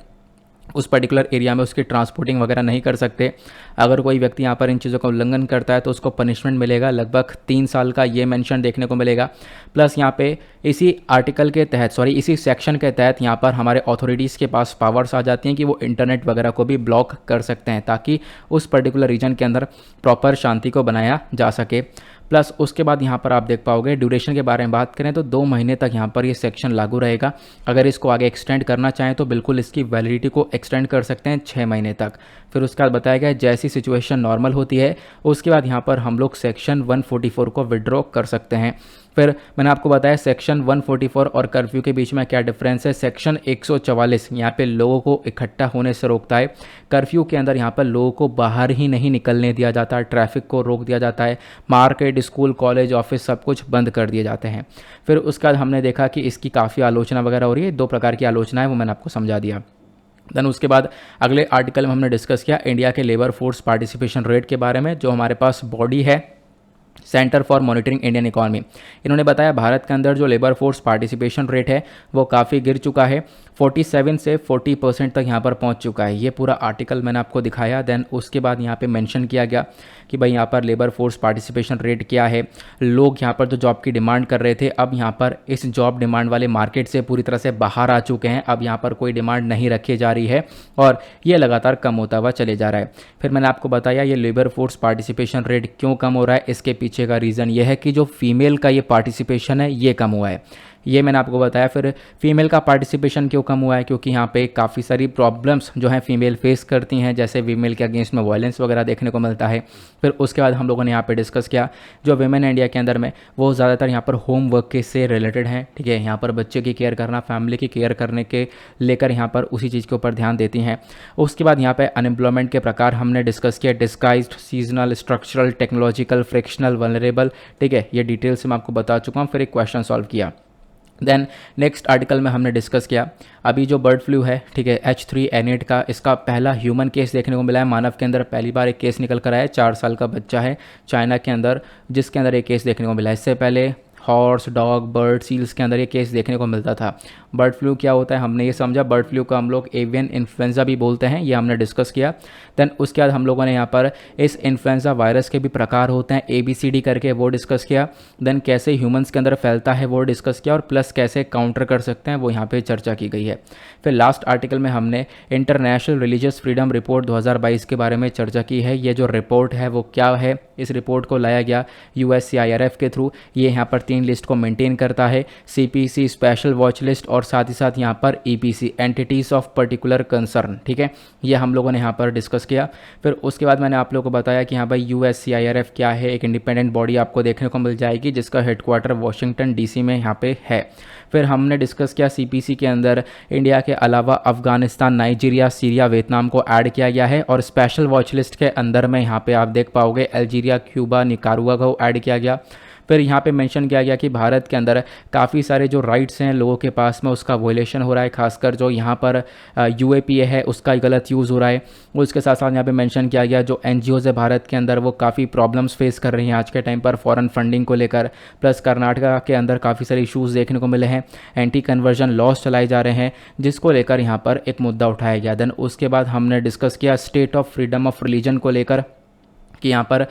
Speaker 1: उस पर्टिकुलर एरिया में उसकी ट्रांसपोर्टिंग वगैरह नहीं कर सकते। अगर कोई व्यक्ति यहाँ पर इन चीज़ों का उल्लंघन करता है तो उसको पनिशमेंट मिलेगा, लगभग 3 साल का ये मेंशन देखने को मिलेगा। प्लस यहाँ पे इसी आर्टिकल के तहत इसी सेक्शन के तहत यहाँ पर हमारे अथॉरिटीज़ के पास पावर्स आ जाती हैं कि वो इंटरनेट वगैरह को भी ब्लॉक कर सकते हैं ताकि उस पर्टिकुलर रीजन के अंदर प्रॉपर शांति को बनाया जा सके। प्लस उसके बाद यहाँ पर आप देख पाओगे ड्यूरेशन के बारे में बात करें तो 2 महीने तक यहाँ पर ये सेक्शन लागू रहेगा। अगर इसको आगे एक्सटेंड करना चाहें तो बिल्कुल इसकी वैलिडिटी को एक्सटेंड कर सकते हैं 6 महीने तक। फिर उसके बाद बताया गया जैसी सिचुएशन नॉर्मल होती है उसके बाद यहाँ पर हम लोग सेक्शन 144 को विड्रॉ कर सकते हैं। फिर मैंने आपको बताया सेक्शन 144 और कर्फ्यू के बीच में क्या डिफरेंस है। सेक्शन 144 यहाँ पे लोगों को इकट्ठा होने से रोकता है। कर्फ्यू के अंदर यहाँ पर लोगों को बाहर ही नहीं निकलने दिया जाता, ट्रैफिक को रोक दिया जाता है, मार्केट, स्कूल, कॉलेज, ऑफिस सब कुछ बंद कर दिए जाते हैं। फिर उसके बाद हमने देखा कि इसकी काफ़ी आलोचना वगैरह हो रही है, 2 प्रकार की आलोचना है वो मैंने आपको समझा दिया। देन उसके बाद अगले आर्टिकल में हमने डिस्कस किया इंडिया के लेबर फोर्स पार्टिसिपेशन रेट के बारे में। जो हमारे पास बॉडी है centre for monitoring Indian economy, इन्होंने बताया भारत के अंदर जो लेबर फोर्स पार्टिसिपेशन रेट है वो काफ़ी गिर चुका है, 47 से 40% तक यहाँ पर पहुँच चुका है। ये पूरा आर्टिकल मैंने आपको दिखाया। देन उसके बाद यहाँ पे मेंशन किया गया कि भाई यहाँ पर लेबर फोर्स पार्टिसिपेशन रेट क्या है। लोग यहाँ पर जो जॉब की डिमांड कर रहे थे अब यहाँ पर इस जॉब डिमांड वाले मार्केट से पूरी तरह से बाहर आ चुके हैं। अब यहाँ पर कोई डिमांड नहीं रखी जा रही है और ये लगातार कम होता हुआ चले जा रहा है। फिर मैंने आपको बताया ये लेबर फोर्स पार्टिसिपेशन रेट क्यों कम हो रहा है, इसके पीछे का रीज़न ये है कि जो फीमेल का ये पार्टिसिपेशन है ये कम हुआ है, ये मैंने आपको बताया। फिर फीमेल का पार्टिसिपेशन क्यों कम हुआ है, क्योंकि यहाँ पे काफ़ी सारी प्रॉब्लम्स जो हैं फीमेल फेस करती हैं, जैसे फीमेल के अगेंस्ट में वायलेंस वगैरह देखने को मिलता है। फिर उसके बाद हम लोगों ने यहाँ पे डिस्कस किया जो वेमेन इंडिया के अंदर में वो ज़्यादातर यहाँ पर होम वर्क के से रिलेटेड हैं, ठीक है। यहाँ पर बच्चे की केयर करना, फैमिली की केयर करने के लेकर यहाँ पर उसी चीज़ के ऊपर ध्यान देती हैं। उसके बाद यहाँ पे अनएम्प्लॉयमेंट के प्रकार हमने डिस्कस किया, disguised, seasonal, structural, technological, frictional, vulnerable, ठीक है। ये डिटेल से मैं आपको बता चुका हूँ। फिर एक क्वेश्चन सॉल्व किया। देन नेक्स्ट आर्टिकल में हमने डिस्कस किया अभी जो बर्ड फ्लू है, ठीक है, H3N8 का, इसका पहला ह्यूमन केस देखने को मिला है। मानव के अंदर पहली बार एक केस निकल कर आया है। 4 साल का बच्चा है चाइना के अंदर जिसके अंदर एक केस देखने को मिला है। इससे पहले हॉर्स, डॉग, बर्ड, सील्स के अंदर ये केस देखने को मिलता था। बर्ड फ्लू क्या होता है हमने ये समझा। बर्ड फ्लू को हम लोग एवियन इन्फ्लुएंजा भी बोलते हैं, ये हमने डिस्कस किया। देन उसके बाद हम लोगों ने यहाँ पर इस इन्फ्लुएंजा वायरस के भी प्रकार होते हैं ABCD करके, वो डिस्कस किया। देन कैसे ह्यूमंस के अंदर फैलता है वो डिस्कस किया और प्लस कैसे काउंटर कर सकते हैं वो यहाँ पे चर्चा की गई है। फिर लास्ट आर्टिकल में हमने इंटरनेशनल रिलीजियस फ्रीडम रिपोर्ट 2022 के बारे में चर्चा की है। ये जो रिपोर्ट है वो क्या है, इस रिपोर्ट को लाया गया USCIRF के थ्रू। ये यहाँ पर 3 लिस्ट को मेंटेन करता है, CPC स्पेशल वॉच लिस्ट और साथ ही साथ यहाँ पर EPC entities of particular concern, ठीक है। ये हम लोगों ने यहाँ पर डिस्कस किया। फिर उसके बाद मैंने आप लोगों को बताया कि हाँ भाई USCIRF क्या है, एक इंडिपेंडेंट बॉडी आपको देखने को मिल जाएगी जिसका हेडक्वार्टर वाशिंगटन DC में यहाँ पे है। फिर हमने डिस्कस किया CPC के अंदर इंडिया के अलावा अफगानिस्तान, नाइजीरिया, सीरिया, वियतनाम को ऐड किया गया है और स्पेशल वॉच लिस्ट के अंदर में यहाँ पे आप देख पाओगे अल्जीरिया, क्यूबा, निकारागुआ को ऐड किया गया। फिर यहाँ पे मेंशन किया गया कि भारत के अंदर काफ़ी सारे जो राइट्स हैं लोगों के पास में उसका वोलेशन हो रहा है, खासकर जो यहाँ पर UAPA है उसका गलत यूज़ हो रहा है। उसके साथ साथ यहाँ पे मेंशन किया गया जो NGOs है भारत के अंदर वो काफ़ी प्रॉब्लम्स फेस कर रही हैं आज के टाइम पर फॉरेन फंडिंग को लेकर। प्लस कर्नाटका के अंदर काफ़ी सारे इशूज़ देखने को मिले हैं, एंटी कन्वर्जन लॉस चलाए जा रहे हैं जिसको लेकर यहाँ पर एक मुद्दा उठाया गया। देन उसके बाद हमने डिस्कस किया state of freedom of religion को लेकर कि यहाँ पर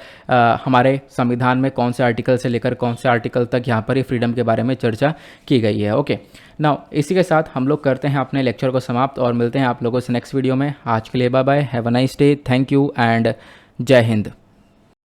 Speaker 1: हमारे संविधान में कौन से आर्टिकल से लेकर कौन से आर्टिकल तक यहाँ पर ये फ्रीडम के बारे में चर्चा की गई है। ओके, नाउ इसी के साथ हम लोग करते हैं अपने लेक्चर को समाप्त और मिलते हैं आप लोगों से नेक्स्ट वीडियो में। आज के लिए bye bye, have a nice day, thank you and जय हिंद।